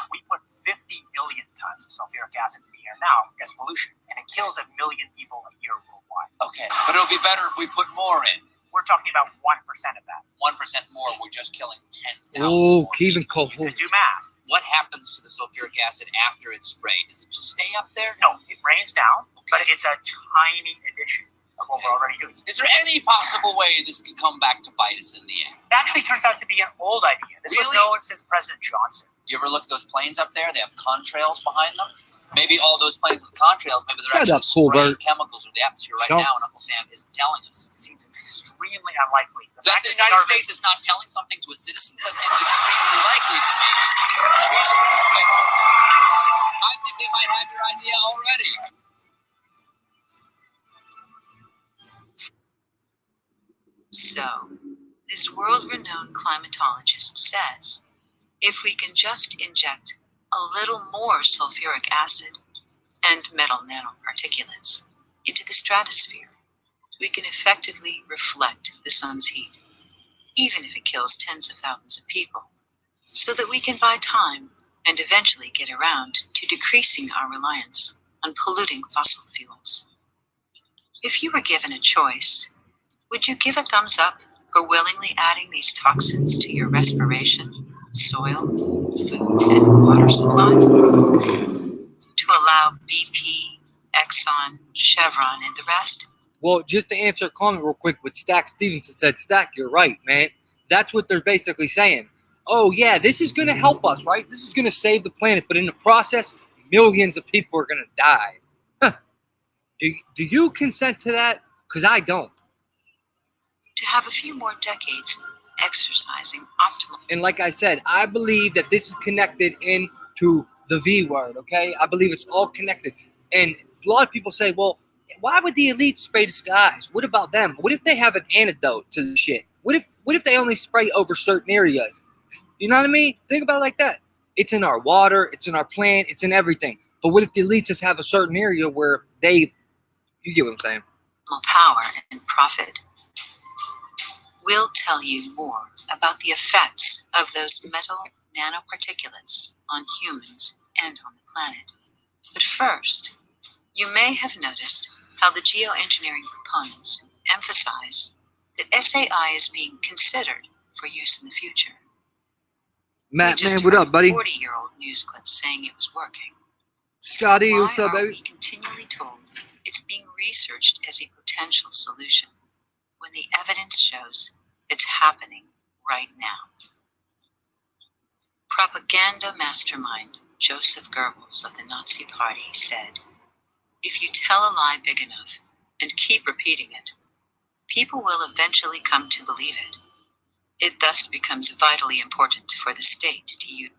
We put 50 million tons of sulfuric acid in the air now as pollution, and it kills 1 million people a year worldwide. Okay, but it'll be better if we put more in. We're talking about 1% of that. 1% more, we're just killing 10,000 more Kevin Cole. You could do math. What happens to the sulfuric acid after it's sprayed? Does it just stay up there? No, it rains down, but it's a tiny addition of what we're already doing. Is there any possible way this could come back to bite us in the end? It actually turns out to be an old idea. This was known since President Johnson. You ever look at those planes up there? They have contrails behind them. Maybe all those planes with contrails, maybe they're actually spraying chemicals into the atmosphere right now, and Uncle Sam isn't telling us. It seems extremely unlikely. That the United States is not telling something to its citizens, that seems extremely likely to me. Read the newspaper. I think they might have your idea already. So, this world-renowned climatologist says, if we can just inject a little more sulfuric acid and metal nanoparticulates into the stratosphere, we can effectively reflect the sun's heat, even if it kills tens of thousands of people, so that we can buy time and eventually get around to decreasing our reliance on polluting fossil fuels. If you were given a choice, would you give a thumbs up for willingly adding these toxins to your respiration, soil, food, and water supply? To allow BP, Exxon, Chevron, and the rest? Well, just to answer a comment real quick, what Stack Stevenson said, Stack, you're right, man. That's what they're basically saying. Oh, yeah, this is going to help us, right? This is going to save the planet. But in the process, millions of people are going to die. Huh. Do you consent to that? Because I don't. To have a few more decades exercising optimal. And like I said, I believe that this is connected into the V word, okay? I believe it's all connected. And a lot of people say, well, why would the elite spray the skies? What about them? What if they have an antidote to the shit? What if they only spray over certain areas? You know what I mean? Think about it like that. It's in our water, it's in our plant, it's in everything. But what if the elites just have a certain area where you get what I'm saying? Power and profit. We'll tell you more about the effects of those metal nanoparticulates on humans and on the planet. But first, you may have noticed how the geoengineering proponents emphasize that SAI is being considered for use in the future. Matt, man, what up, buddy? 40-year-old news clips saying it was working. Scotty, so what's up, why are baby? we continually told it's being researched as a potential solution when the evidence shows it's happening right now? Propaganda mastermind Joseph Goebbels of the Nazi Party said, "If you tell a lie big enough and keep repeating it, people will eventually come to believe it. It thus becomes vitally important for the state to use."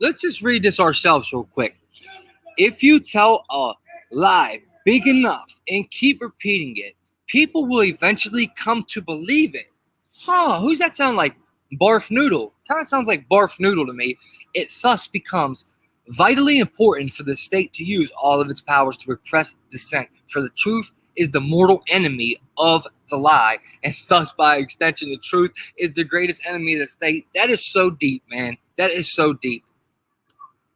Let's just read this ourselves real quick. If you tell a lie big enough and keep repeating it, people will eventually come to believe it. Huh, who's that sound like? Barf Noodle. Kind of sounds like Barf Noodle to me. It thus becomes vitally important for the state to use all of its powers to repress dissent, for the truth is the mortal enemy of the lie, and thus by extension the truth is the greatest enemy of the state. That is so deep, man. That is so deep.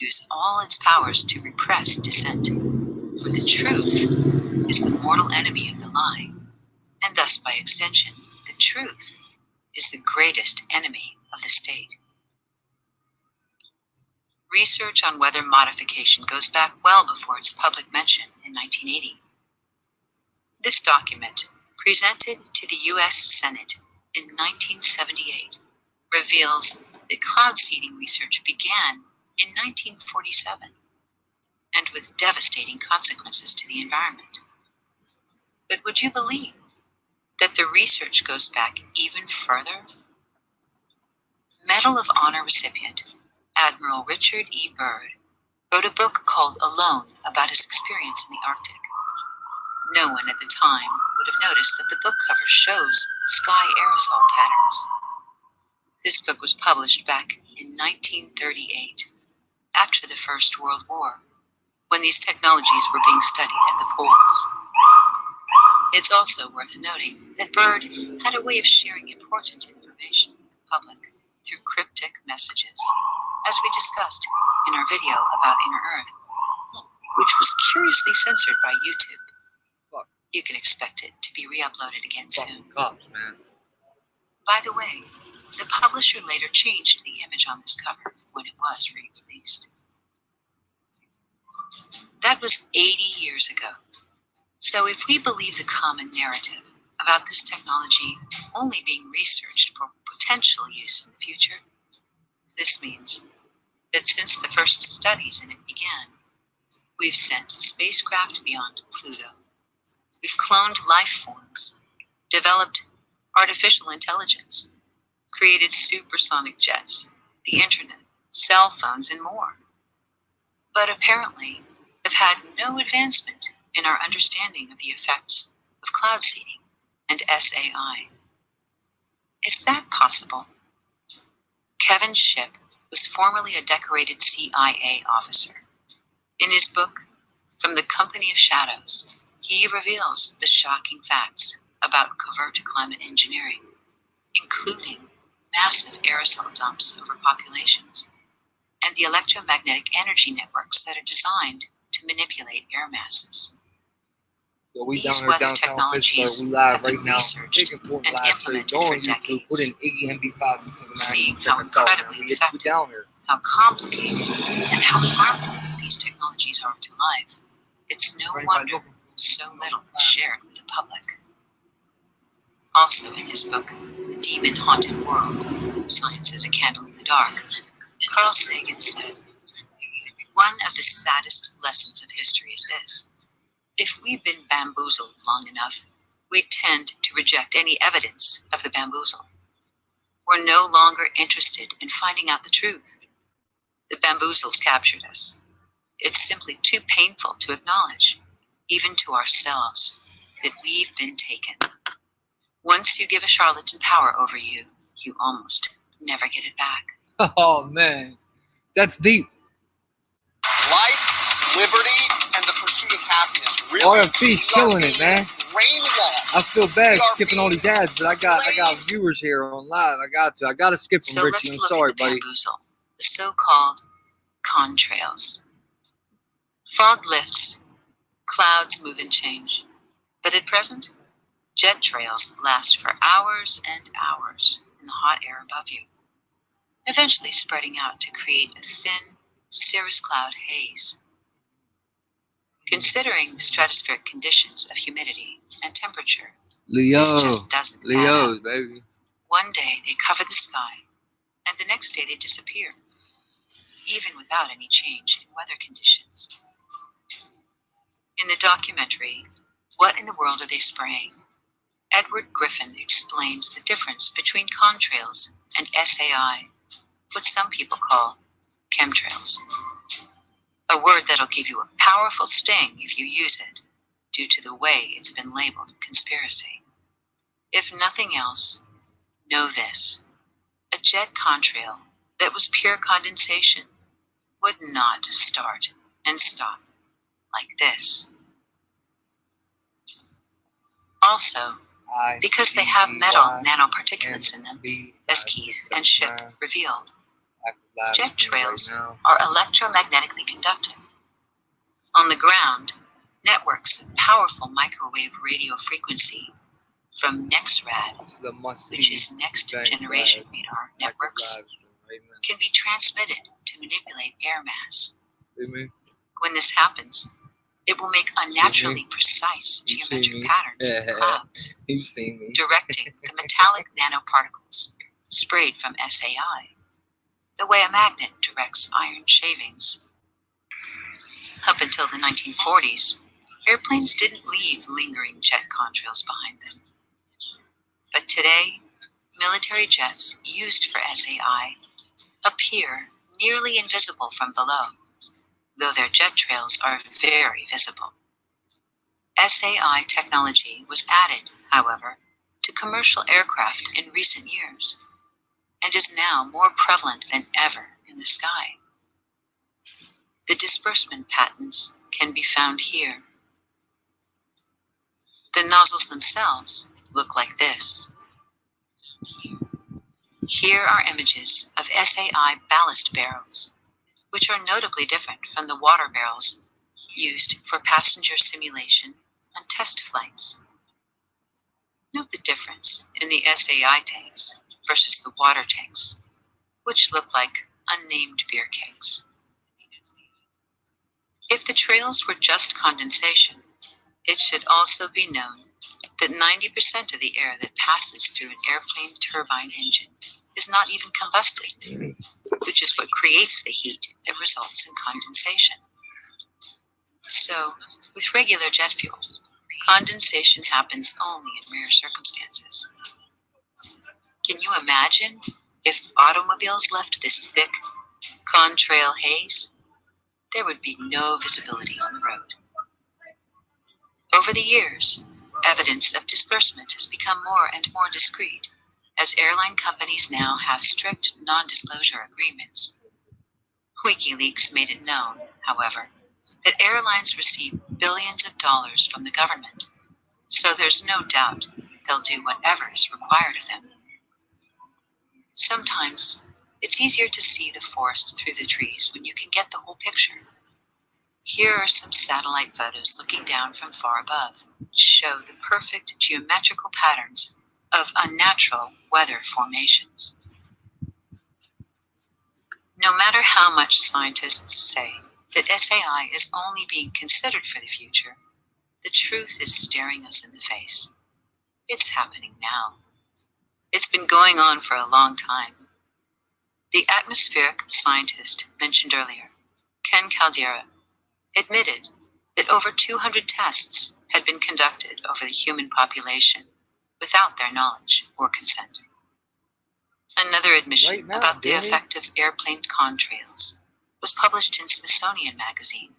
Use all its powers to repress dissent, for the truth is the mortal enemy of the lie, and thus by extension the truth is the greatest enemy of the state. Research on weather modification goes back well before its public mention in 1980. This document, presented to the U.S. Senate in 1978, reveals that cloud seeding research began in 1947 and with devastating consequences to the environment. But would you believe that the research goes back even further? Medal of Honor recipient Admiral Richard E. Byrd wrote a book called Alone about his experience in the Arctic. No one at the time would have noticed that the book cover shows sky aerosol patterns. This book was published back in 1938, after the First World War, when these technologies were being studied at the poles. It's also worth noting that Byrd had a way of sharing important information with the public through cryptic messages, as we discussed in our video about Inner Earth, which was curiously censored by YouTube. You can expect it to be re-uploaded again soon. Cops, man. By the way, the publisher later changed the image on this cover when it was re-released. That was 80 years ago. So if we believe the common narrative about this technology only being researched for potential use in the future, this means that since the first studies in it began, we've sent spacecraft beyond Pluto. We've cloned life forms, developed artificial intelligence, created supersonic jets, the internet, cell phones, and more. But apparently, have had no advancement in our understanding of the effects of cloud seeding and SAI. Is that possible? Kevin Shipp was formerly a decorated CIA officer. In his book, From the Company of Shadows, he reveals the shocking facts about covert climate engineering, including massive aerosol dumps over populations and the electromagnetic energy networks that are designed to manipulate air masses. Yo, we These down here weather downtown technologies Pittsburgh. We live have been right now. researched and implemented Go for on YouTube. decades. Put in Iggy MB569. Seeing Check how us out, man. incredibly We effective, down here. how complicated, and how harmful these technologies are to life, it's no wonder so little is shared with the public. Also in his book, The Demon Haunted World, Science as a Candle in the Dark, Carl Sagan said, "One of the saddest lessons of history is this. If we've been bamboozled long enough, we tend to reject any evidence of the bamboozle. We're no longer interested in finding out the truth. The bamboozle's captured us. It's simply too painful to acknowledge, even to ourselves, that we've been taken. Once you give a charlatan power over you, you almost never get it back." Oh, man. That's deep. Life, liberty, and the pursuit of happiness. Really, RFP's killing it, man. brainwashed. I feel bad skipping all these ads, but I got viewers here on live. I gotta skip them, So Richie. let's I'm look sorry, at the buddy. bamboozle, the so-called contrails. Fog lifts, clouds move and change, but at present, Jet trails last for hours and hours in the hot air above you, eventually spreading out to create a thin cirrus cloud haze. Considering the stratospheric conditions of humidity and temperature, this just doesn't add up. Baby. One day they cover the sky, and the next day they disappear, even without any change in weather conditions. In the documentary, What in the World Are They Spraying?, Edward Griffin explains the difference between contrails and SAI, what some people call chemtrails. A word that'll give you a powerful sting if you use it, due to the way it's been labeled conspiracy. If nothing else, know this: a jet contrail that was pure condensation would not start and stop like this. Also, because they have metal nanoparticulates in them, as Keith and Ship revealed, jet trails are electromagnetically conductive. On the ground, networks of powerful microwave radio frequency from NEXRAD, which is Next Generation Radar Networks, can be transmitted to manipulate air mass. When this happens, it will make unnaturally precise geometric patterns in the clouds, directing the metallic nanoparticles sprayed from SAI, the way a magnet directs iron shavings. Up until the 1940s, airplanes didn't leave lingering jet contrails behind them. But today, military jets used for SAI appear nearly invisible from below, though their jet trails are very visible. SAI technology was added, however, to commercial aircraft in recent years, and is now more prevalent than ever in the sky. The disbursement patterns can be found here. The nozzles themselves look like this. Here are images of SAI ballast barrels, which are notably different from the water barrels used for passenger simulation and test flights. Note the difference in the SAI tanks versus the water tanks, which look like unnamed beer kegs. If the trails were just condensation, it should also be known that 90% of the air that passes through an airplane turbine engine is not even combusted, which is what creates the heat that results in condensation. So, with regular jet fuel, condensation happens only in rare circumstances. Can you imagine if automobiles left this thick contrail haze? There would be no visibility on the road. Over the years, evidence of disbursement has become more and more discreet, as airline companies now have strict non-disclosure agreements. WikiLeaks made it known, however, that airlines receive billions of dollars from the government, so there's no doubt they'll do whatever is required of them. Sometimes, it's easier to see the forest through the trees when you can get the whole picture. Here are some satellite photos looking down from far above, which show the perfect geometrical patterns of unnatural weather formations. No matter how much scientists say that SAI is only being considered for the future, the truth is staring us in the face. It's happening now. It's been going on for a long time. The atmospheric scientist mentioned earlier, Ken Caldera, admitted that over 200 tests had been conducted over the human population without their knowledge or consent. Another admission about the effect of airplane contrails was published in Smithsonian Magazine,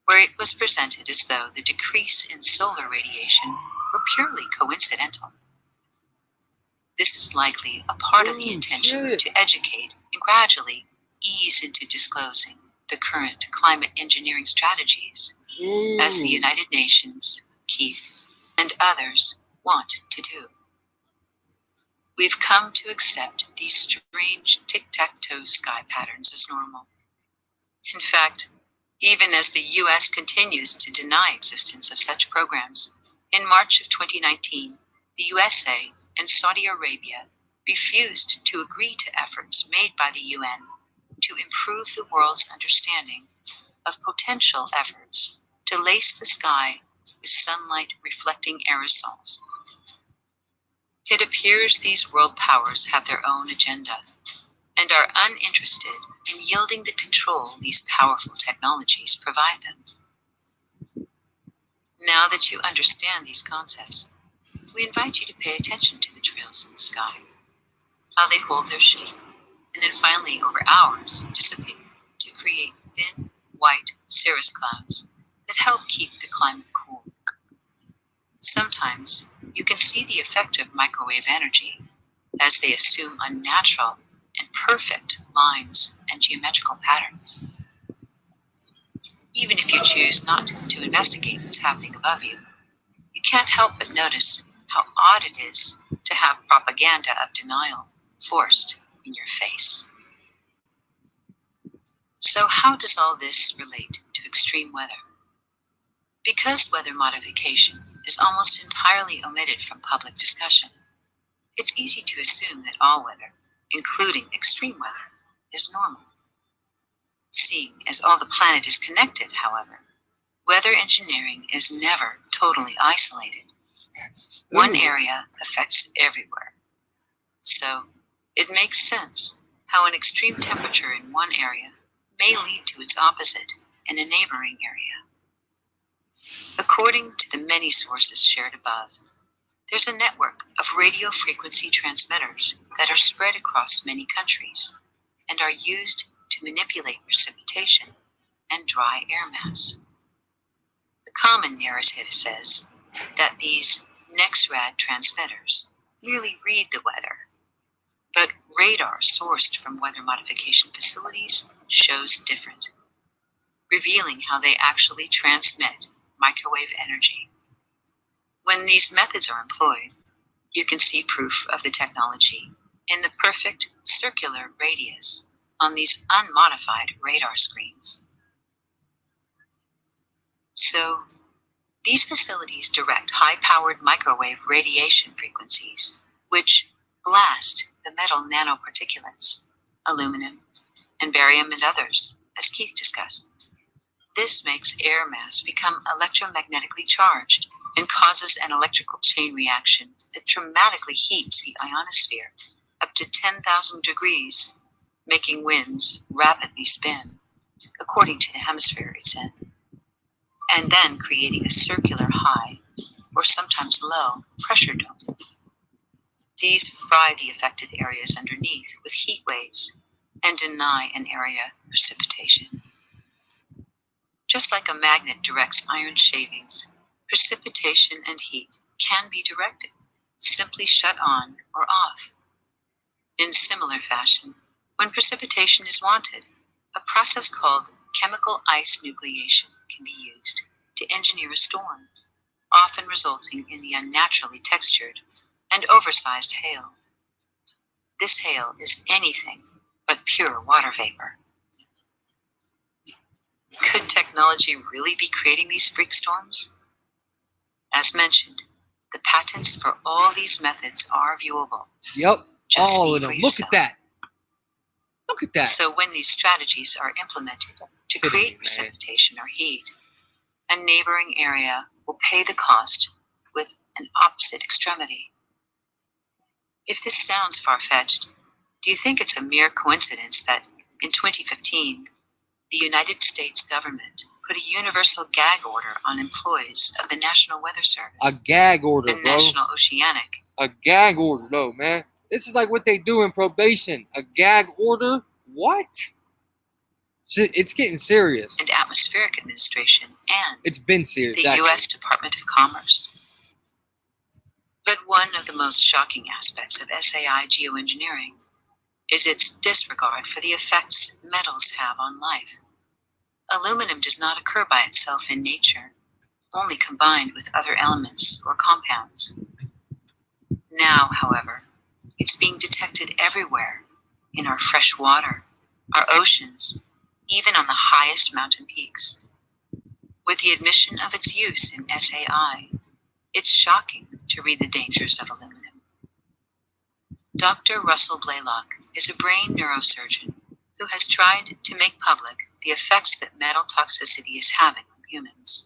where it was presented as though the decrease in solar radiation were purely coincidental. This is likely a part of the intention to educate and gradually ease into disclosing the current climate engineering strategies, as the United Nations, Keith, and others want to do. We've come to accept these strange tic-tac-toe sky patterns as normal. In fact, even as the US continues to deny existence of such programs, In March of 2019, the USA and Saudi Arabia refused to agree to efforts made by the UN to improve the world's understanding of potential efforts to lace the sky with sunlight-reflecting aerosols. It appears these world powers have their own agenda and are uninterested in yielding the control these powerful technologies provide them. Now that you understand these concepts, we invite you to pay attention to the trails in the sky, how they hold their shape, and then finally, over hours, dissipate to create thin, white cirrus clouds that help keep the climate cool. Sometimes you can see the effect of microwave energy as they assume unnatural and perfect lines and geometrical patterns. Even if you choose not to investigate what's happening above you, you can't help but notice how odd it is to have propaganda of denial forced in your face. So how does all this relate to extreme weather? Because weather modification is almost entirely omitted from public discussion, it's easy to assume that all weather, including extreme weather, is normal. Seeing as all the planet is connected, however, weather engineering is never totally isolated. One area affects everywhere. So, it makes sense how an extreme temperature in one area may lead to its opposite in a neighboring area. According to the many sources shared above, there's a network of radio frequency transmitters that are spread across many countries and are used to manipulate precipitation and dry air mass. The common narrative says that these NEXRAD transmitters merely read the weather, but radar sourced from weather modification facilities shows different, revealing how they actually transmit microwave energy. When these methods are employed, you can see proof of the technology in the perfect circular radius on these unmodified radar screens. So, these facilities direct high-powered microwave radiation frequencies, which blast the metal nanoparticulates, aluminum, and barium and others, as Keith discussed. This makes air mass become electromagnetically charged and causes an electrical chain reaction that dramatically heats the ionosphere up to 10,000 degrees, making winds rapidly spin, according to the hemisphere it's in, and then creating a circular high, or sometimes low, pressure dome. These fry the affected areas underneath with heat waves and deny an area precipitation. Just like a magnet directs iron shavings, precipitation and heat can be directed, simply shut on or off. In similar fashion, when precipitation is wanted, a process called chemical ice nucleation can be used to engineer a storm, often resulting in the unnaturally textured and oversized hail. This hail is anything but pure water vapor. Could technology really be creating these freak storms? As mentioned, the patents for all these methods are viewable. Yep, Just all see of them. for Look yourself. at that. Look at that. So when these strategies are implemented to create precipitation or heat, a neighboring area will pay the cost with an opposite extremity. If this sounds far-fetched, do you think it's a mere coincidence that in 2015, the United States government put a universal gag order on employees of the National Weather Service? A gag order, the bro. National Oceanic. A gag order, though, man. This is like what they do in probation. A gag order? What? It's getting serious. And Atmospheric Administration and it's been serious, the actually. U.S. Department of Commerce. But one of the most shocking aspects of SAI geoengineering is its disregard for the effects metals have on life. Aluminum does not occur by itself in nature, only combined with other elements or compounds. Now, however, it's being detected everywhere, in our fresh water, our oceans, even on the highest mountain peaks. With the admission of its use in SAI, It's shocking to read the dangers of aluminum. Dr. Russell Blaylock is a brain neurosurgeon who has tried to make public the effects that metal toxicity is having on humans.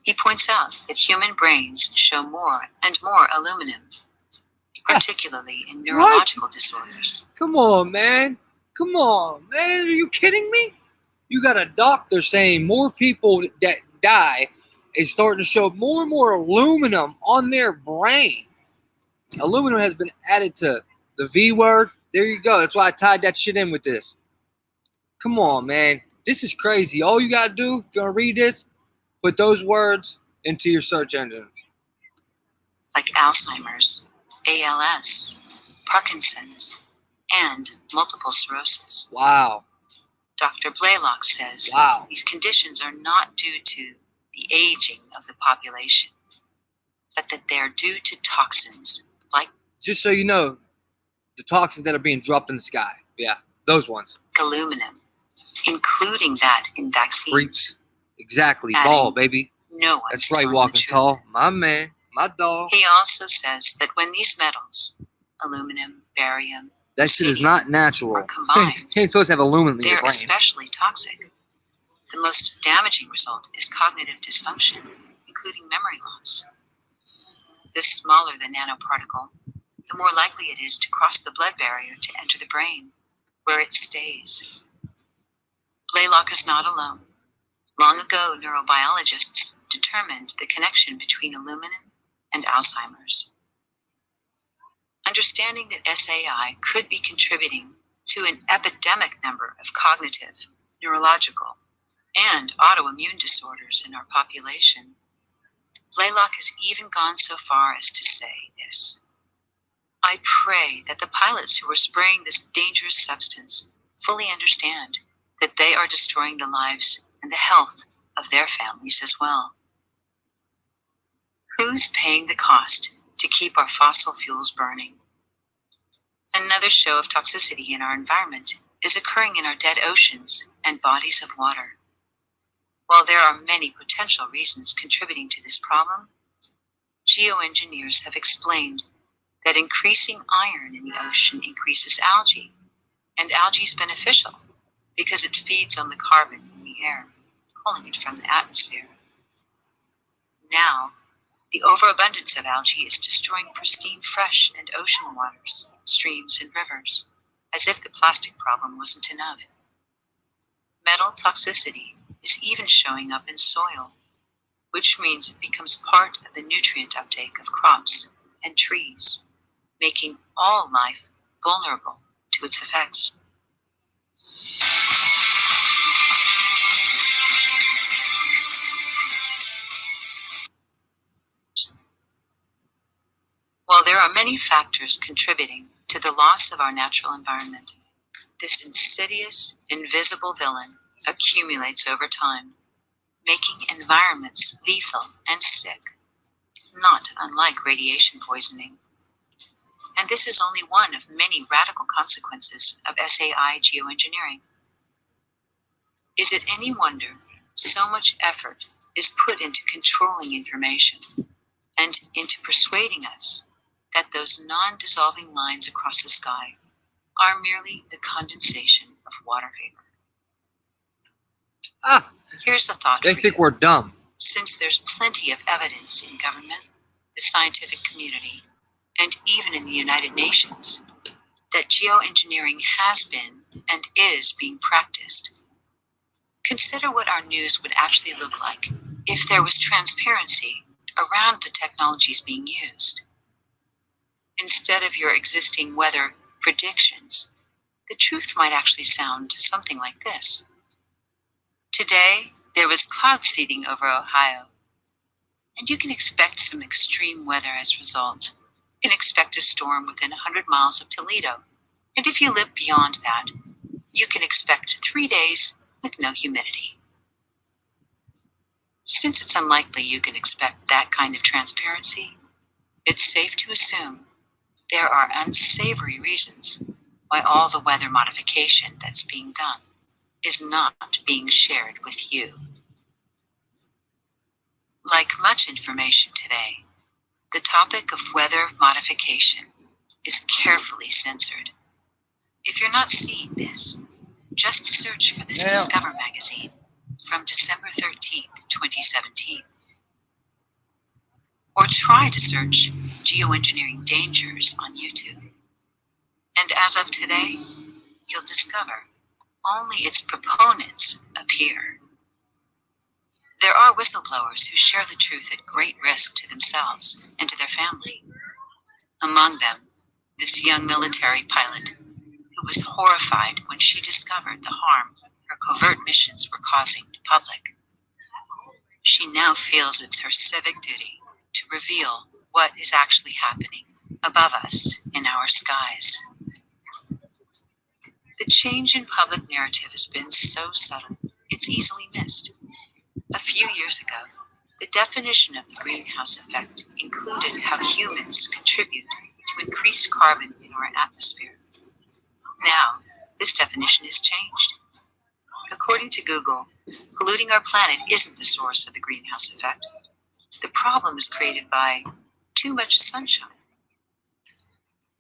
He points out that human brains show more and more aluminum, particularly in neurological disorders. Come on, man. Come on, man. Are you kidding me? You got a doctor saying more people that die is starting to show more and more aluminum on their brain. Aluminum has been added to the V word. There you go. That's why I tied that shit in with this. Come on, man. This is crazy. All you got to do, if you're going to read this, put those words into your search engine. Like Alzheimer's, ALS, Parkinson's, and multiple sclerosis. Wow. Dr. Blaylock says these conditions are not due to the aging of the population, but that they're due to toxins like, just so you know, the toxins that are being dropped in the sky. Yeah, those ones. Aluminum, including that in vaccines. Freaks. Exactly. Ball, baby. No one's That's right, telling Walking the truth. Tall. My man. My dog. He also says that when these metals, aluminum, barium, That shit is not natural. are combined, You ain't supposed to have aluminum in your they're brain. especially toxic. The most damaging result is cognitive dysfunction, including memory loss. The smaller the nanoparticle, the more likely it is to cross the blood barrier to enter the brain, where it stays. Blaylock is not alone. Long ago, neurobiologists determined the connection between aluminum and Alzheimer's. Understanding that SAI could be contributing to an epidemic number of cognitive, neurological, and autoimmune disorders in our population, Blaylock has even gone so far as to say this: I pray that the pilots who are spraying this dangerous substance fully understand that they are destroying the lives and the health of their families as well. Who's paying the cost to keep our fossil fuels burning? Another show of toxicity in our environment is occurring in our dead oceans and bodies of water. While there are many potential reasons contributing to this problem, geoengineers have explained that increasing iron in the ocean increases algae, and algae is beneficial because it feeds on the carbon in the air, pulling it from the atmosphere. Now, the overabundance of algae is destroying pristine fresh and ocean waters, streams, and rivers, as if the plastic problem wasn't enough. Metal toxicity is even showing up in soil, which means it becomes part of the nutrient uptake of crops and trees, making all life vulnerable to its effects. While there are many factors contributing to the loss of our natural environment, this insidious, invisible villain accumulates over time, making environments lethal and sick, not unlike radiation poisoning. And this is only one of many radical consequences of SAI geoengineering. Is it any wonder so much effort is put into controlling information and into persuading us that those non-dissolving lines across the sky are merely the condensation of water vapor? Here's a thought They for think you. we're dumb. Since there's plenty of evidence in government, the scientific community, and even in the United Nations, that geoengineering has been and is being practiced, consider what our news would actually look like if there was transparency around the technologies being used. Instead of your existing weather predictions, the truth might actually sound something like this. Today, there was cloud seeding over Ohio, and you can expect some extreme weather as a result. You can expect a storm within 100 miles of Toledo, and if you live beyond that, you can expect 3 days with no humidity. Since it's unlikely you can expect that kind of transparency, it's safe to assume there are unsavory reasons why all the weather modification that's being done is not being shared with you. Like much information today, the topic of weather modification is carefully censored. If you're not seeing this, just search for this Discover magazine from December 13th, 2017. Or try to search geoengineering dangers on YouTube. And as of today, you'll discover only its proponents appear. There are whistleblowers who share the truth at great risk to themselves and to their family. Among them, this young military pilot who was horrified when she discovered the harm her covert missions were causing the public. She now feels it's her civic duty to reveal what is actually happening above us in our skies. The change in public narrative has been so subtle, it's easily missed. A few years ago, the definition of the greenhouse effect included how humans contribute to increased carbon in our atmosphere. Now, this definition has changed. According to Google, polluting our planet isn't the source of the greenhouse effect. The problem is created by too much sunshine.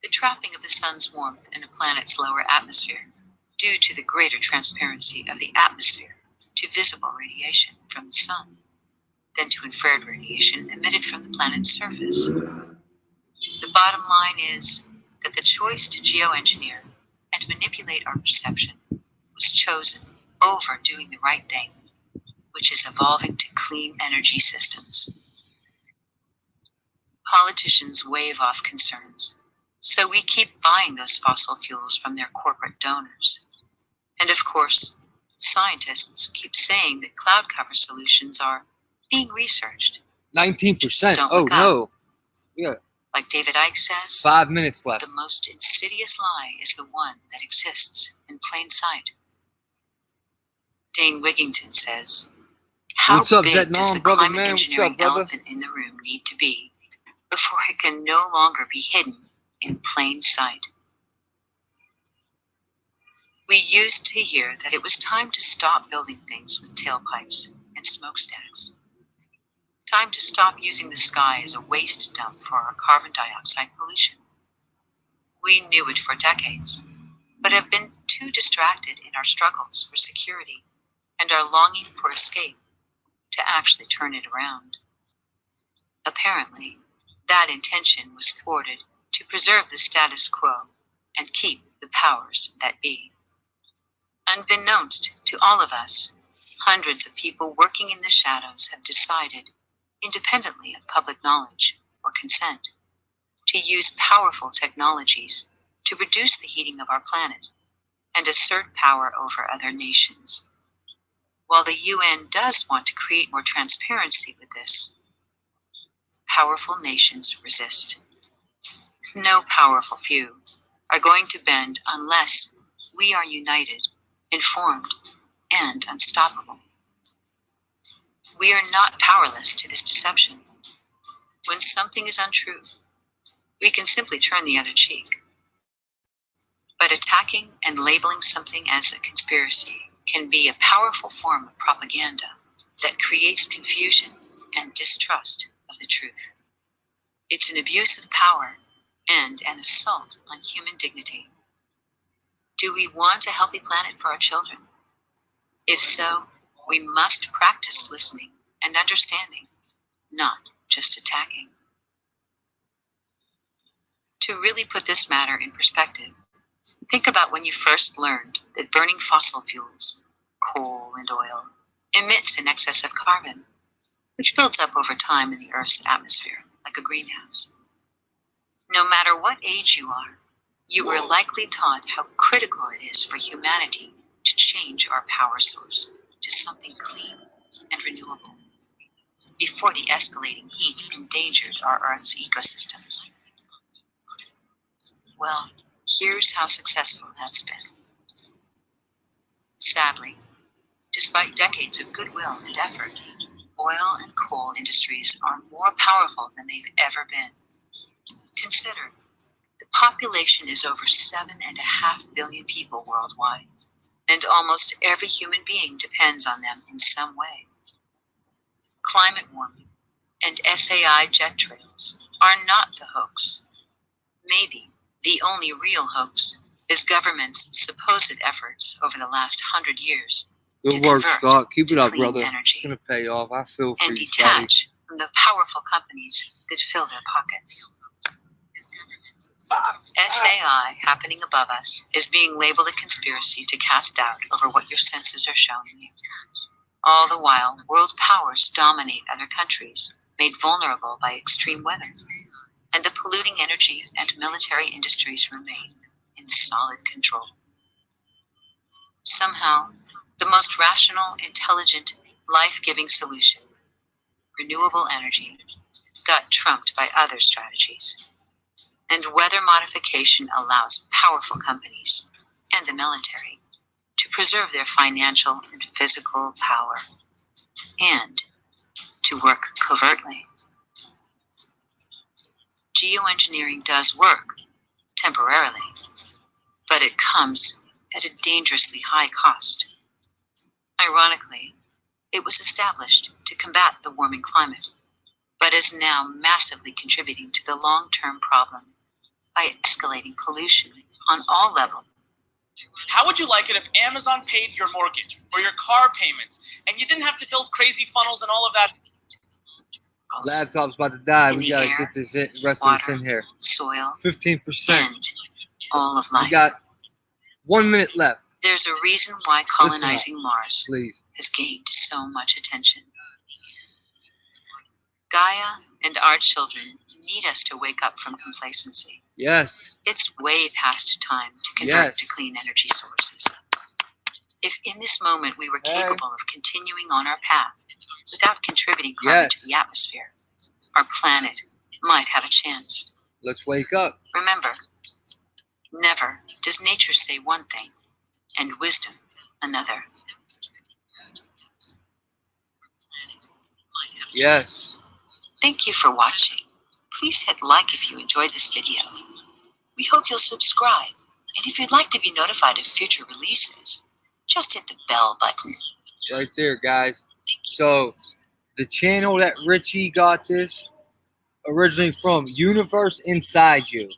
The trapping of the sun's warmth in a planet's lower atmosphere due to the greater transparency of the atmosphere to visible radiation from the sun than to infrared radiation emitted from the planet's surface. The bottom line is that the choice to geoengineer and manipulate our perception was chosen over doing the right thing, which is evolving to clean energy systems. Politicians wave off concerns, so we keep buying those fossil fuels from their corporate donors. And of course, scientists keep saying that cloud cover solutions are being researched. 19%. Oh no. Yeah. Like David Icke says, 5 minutes left. The most insidious lie is the one that exists in plain sight. Dane Wigington says, how What's up, big Vietnam, does the brother, climate man? What's engineering up, brother? elephant in the room need to be before it can no longer be hidden in plain sight? We used to hear that it was time to stop building things with tailpipes and smokestacks. Time to stop using the sky as a waste dump for our carbon dioxide pollution. We knew it for decades, but have been too distracted in our struggles for security and our longing for escape to actually turn it around. Apparently, that intention was thwarted to preserve the status quo and keep the powers that be. Unbeknownst to all of us, hundreds of people working in the shadows have decided, independently of public knowledge or consent, to use powerful technologies to reduce the heating of our planet and assert power over other nations. While the UN does want to create more transparency with this, powerful nations resist. No powerful few are going to bend unless we are united, informed, and unstoppable. We are not powerless to this deception. When something is untrue, we can simply turn the other cheek. But attacking and labeling something as a conspiracy can be a powerful form of propaganda that creates confusion and distrust of the truth. It's an abuse of power and an assault on human dignity. Do we want a healthy planet for our children? If so, we must practice listening and understanding, not just attacking. To really put this matter in perspective, think about when you first learned that burning fossil fuels, coal and oil, emits in excess of carbon, which builds up over time in the Earth's atmosphere like a greenhouse. No matter what age you are, you were likely taught how critical it is for humanity to change our power source to something clean and renewable before the escalating heat endangered our Earth's ecosystems. Well, here's how successful that's been. Sadly, despite decades of goodwill and effort, oil and coal industries are more powerful than they've ever been. Consider, the population is over 7.5 billion people worldwide, and almost every human being depends on them in some way. Climate warming and SAI jet trails are not the hoax. Maybe the only real hoax is government's supposed efforts over the last 100 years Good work, Scott. Keep it up, brother. It's going to pay off. I feel for and you, Scotty. detach from the powerful companies that fill their pockets. SAI happening above us is being labeled a conspiracy to cast doubt over what your senses are showing you. All the while, world powers dominate other countries, made vulnerable by extreme weather, and the polluting energy and military industries remain in solid control. Somehow, the most rational, intelligent, life-giving solution, renewable energy, got trumped by other strategies. And weather modification allows powerful companies and the military to preserve their financial and physical power and to work covertly. Geoengineering does work temporarily, but it comes at a dangerously high cost. Ironically, it was established to combat the warming climate, but is now massively contributing to the long-term problem by escalating pollution on all levels. How would you like it if Amazon paid your mortgage or your car payments and you didn't have to build crazy funnels and all of that? Laptop's about to die. We gotta get this in, rest of this in here. Soil, 15%. and all of life. We got 1 minute left. There's a reason why colonizing Mars please. Has gained so much attention. Gaia and our children need us to wake up from complacency. Yes. It's way past time to convert to clean energy sources. If in this moment we were capable of continuing on our path without contributing carbon to the atmosphere, our planet might have a chance. Let's wake up. Remember, never does nature say one thing and wisdom another. Yes. Thank you for watching. Please hit like if you enjoyed this video. We hope you'll subscribe, and if you'd like to be notified of future releases, just hit the bell button. Right there, guys. So, the channel that Richie got this originally from, Universe Inside You.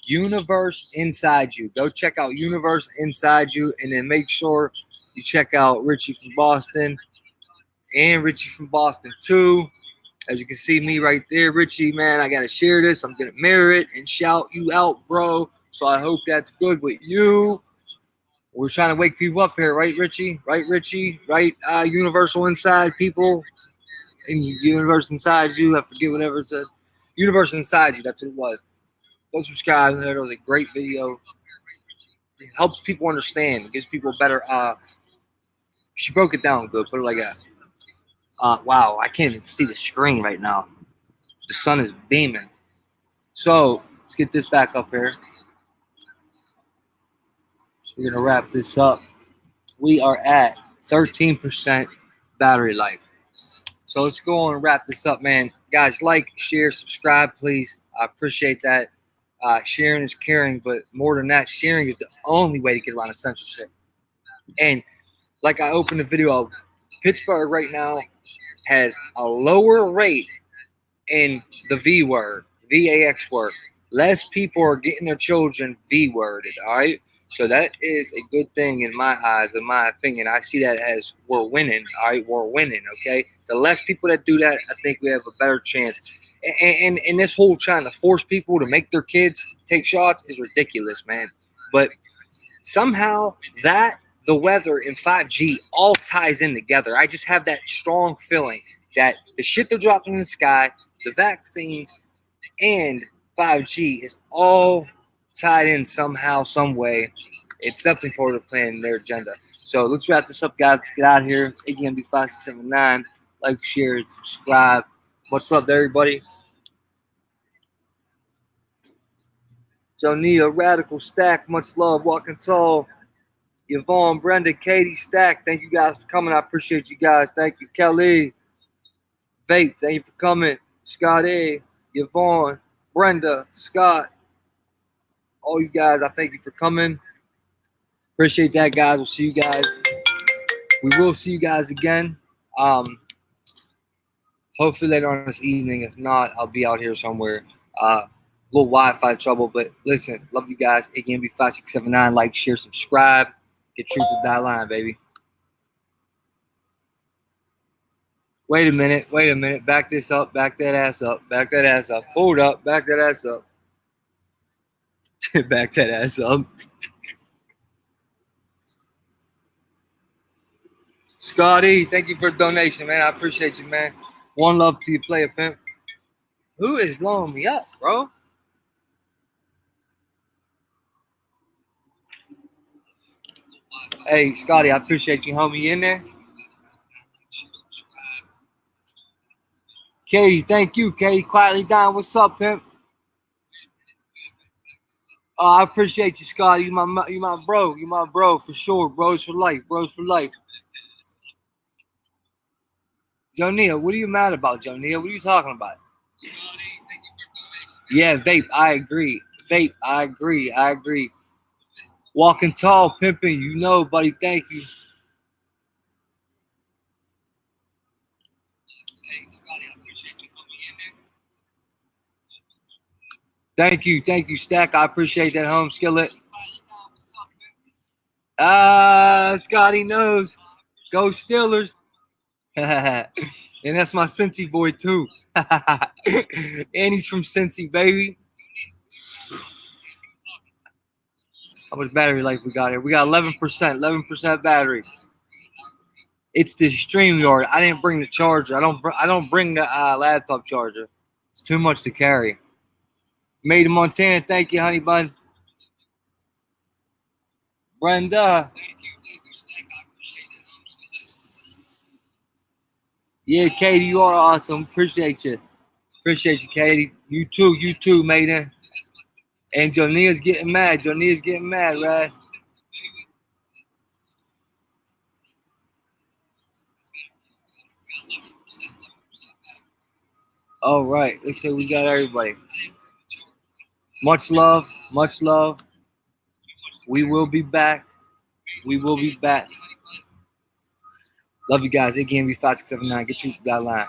Universe Inside You. Go check out Universe Inside You, and then make sure you check out Richie from Boston and Richie from Boston too. As you can see me right there, Richie, man, I got to share this. I'm going to mirror it and shout you out, bro. So I hope that's good with you. We're trying to wake people up here, right, Richie? Right, Richie? Right, Universal Inside people? And Universe Inside You, I forget whatever it said. Universe Inside You, that's what it was. Go subscribe. That was a great video. It helps people understand. It gives people better, she broke it down good. Put it like that. Wow, I can't even see the screen right now. The sun is beaming. So, let's get this back up here. We're going to wrap this up. We are at 13% battery life. So, let's go on and wrap this up, man. Guys, like, share, subscribe, please. I appreciate that. Sharing is caring, but more than that, sharing is the only way to get around the censorship. And like I opened the video of, Pittsburgh right now has a lower rate in the V word, VAX word. Less people are getting their children V worded, all right? So that is a good thing in my eyes, in my opinion. I see that as we're winning, all right? We're winning, okay? The less people that do that, I think we have a better chance. And this whole trying to force people to make their kids take shots is ridiculous, man. But somehow that, the weather, and 5G all ties in together. I just have that strong feeling that the shit they're dropping in the sky, the vaccines, and 5G is all tied in somehow, some way. It's definitely part of the plan in their agenda. So let's wrap this up, guys. Let's get out of here. AGMB5679. Like, share, and subscribe. What's up, everybody? Jonia, Radical, Stack, much love, Walking Tall. Yvonne, Brenda, Katie, Stack, thank you guys for coming. I appreciate you guys. Thank you. Kelly, Vape, thank you for coming. Scott A, Yvonne, Brenda, Scott, all you guys, I thank you for coming. Appreciate that, guys. We'll see you guys. We will see you guys again. Hopefully later on this evening. If not, I'll be out here somewhere. Little Wi-Fi trouble, but listen, love you guys. Again, be 5679. Like, share, subscribe. Get truth to that line, baby. Wait a minute. Back this up. Back that ass up. Hold up. Back that ass up. Back that ass up. Scotty, thank you for the donation, man. I appreciate you, man. One love to you, player pimp. Who is blowing me up, bro? Hey, Scotty, I appreciate you, homie. You in there? Katie, thank you, Katie. Quietly down. What's up, pimp? Oh, I appreciate you, Scotty. You my bro. You my bro for sure. Bros for life. Bros for life. Jonia, what are you mad about, Jonia? What are you talking about? Yeah, vape. I agree. Vape. I agree. Walking tall, pimping. You know, buddy. Thank you. Thank you, Stack. I appreciate that, home skillet. Scotty knows. Go Steelers. And that's my Cincy boy too. And he's from Cincy, baby. How much battery life we got here? We got 11% battery. It's the StreamYard. I didn't bring the charger. I don't bring the laptop charger. It's too much to carry. Made in Montana. Thank you, honey buns. Brenda. Yeah, Katie, you are awesome. Appreciate you, Katie. You too, maiden. And Jonia's getting mad. Right? All right. Looks like we got everybody. Much love. We will be back. Love you guys. Again, be 5679. Get you to that line.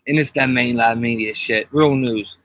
And it's that main live media shit. Real news.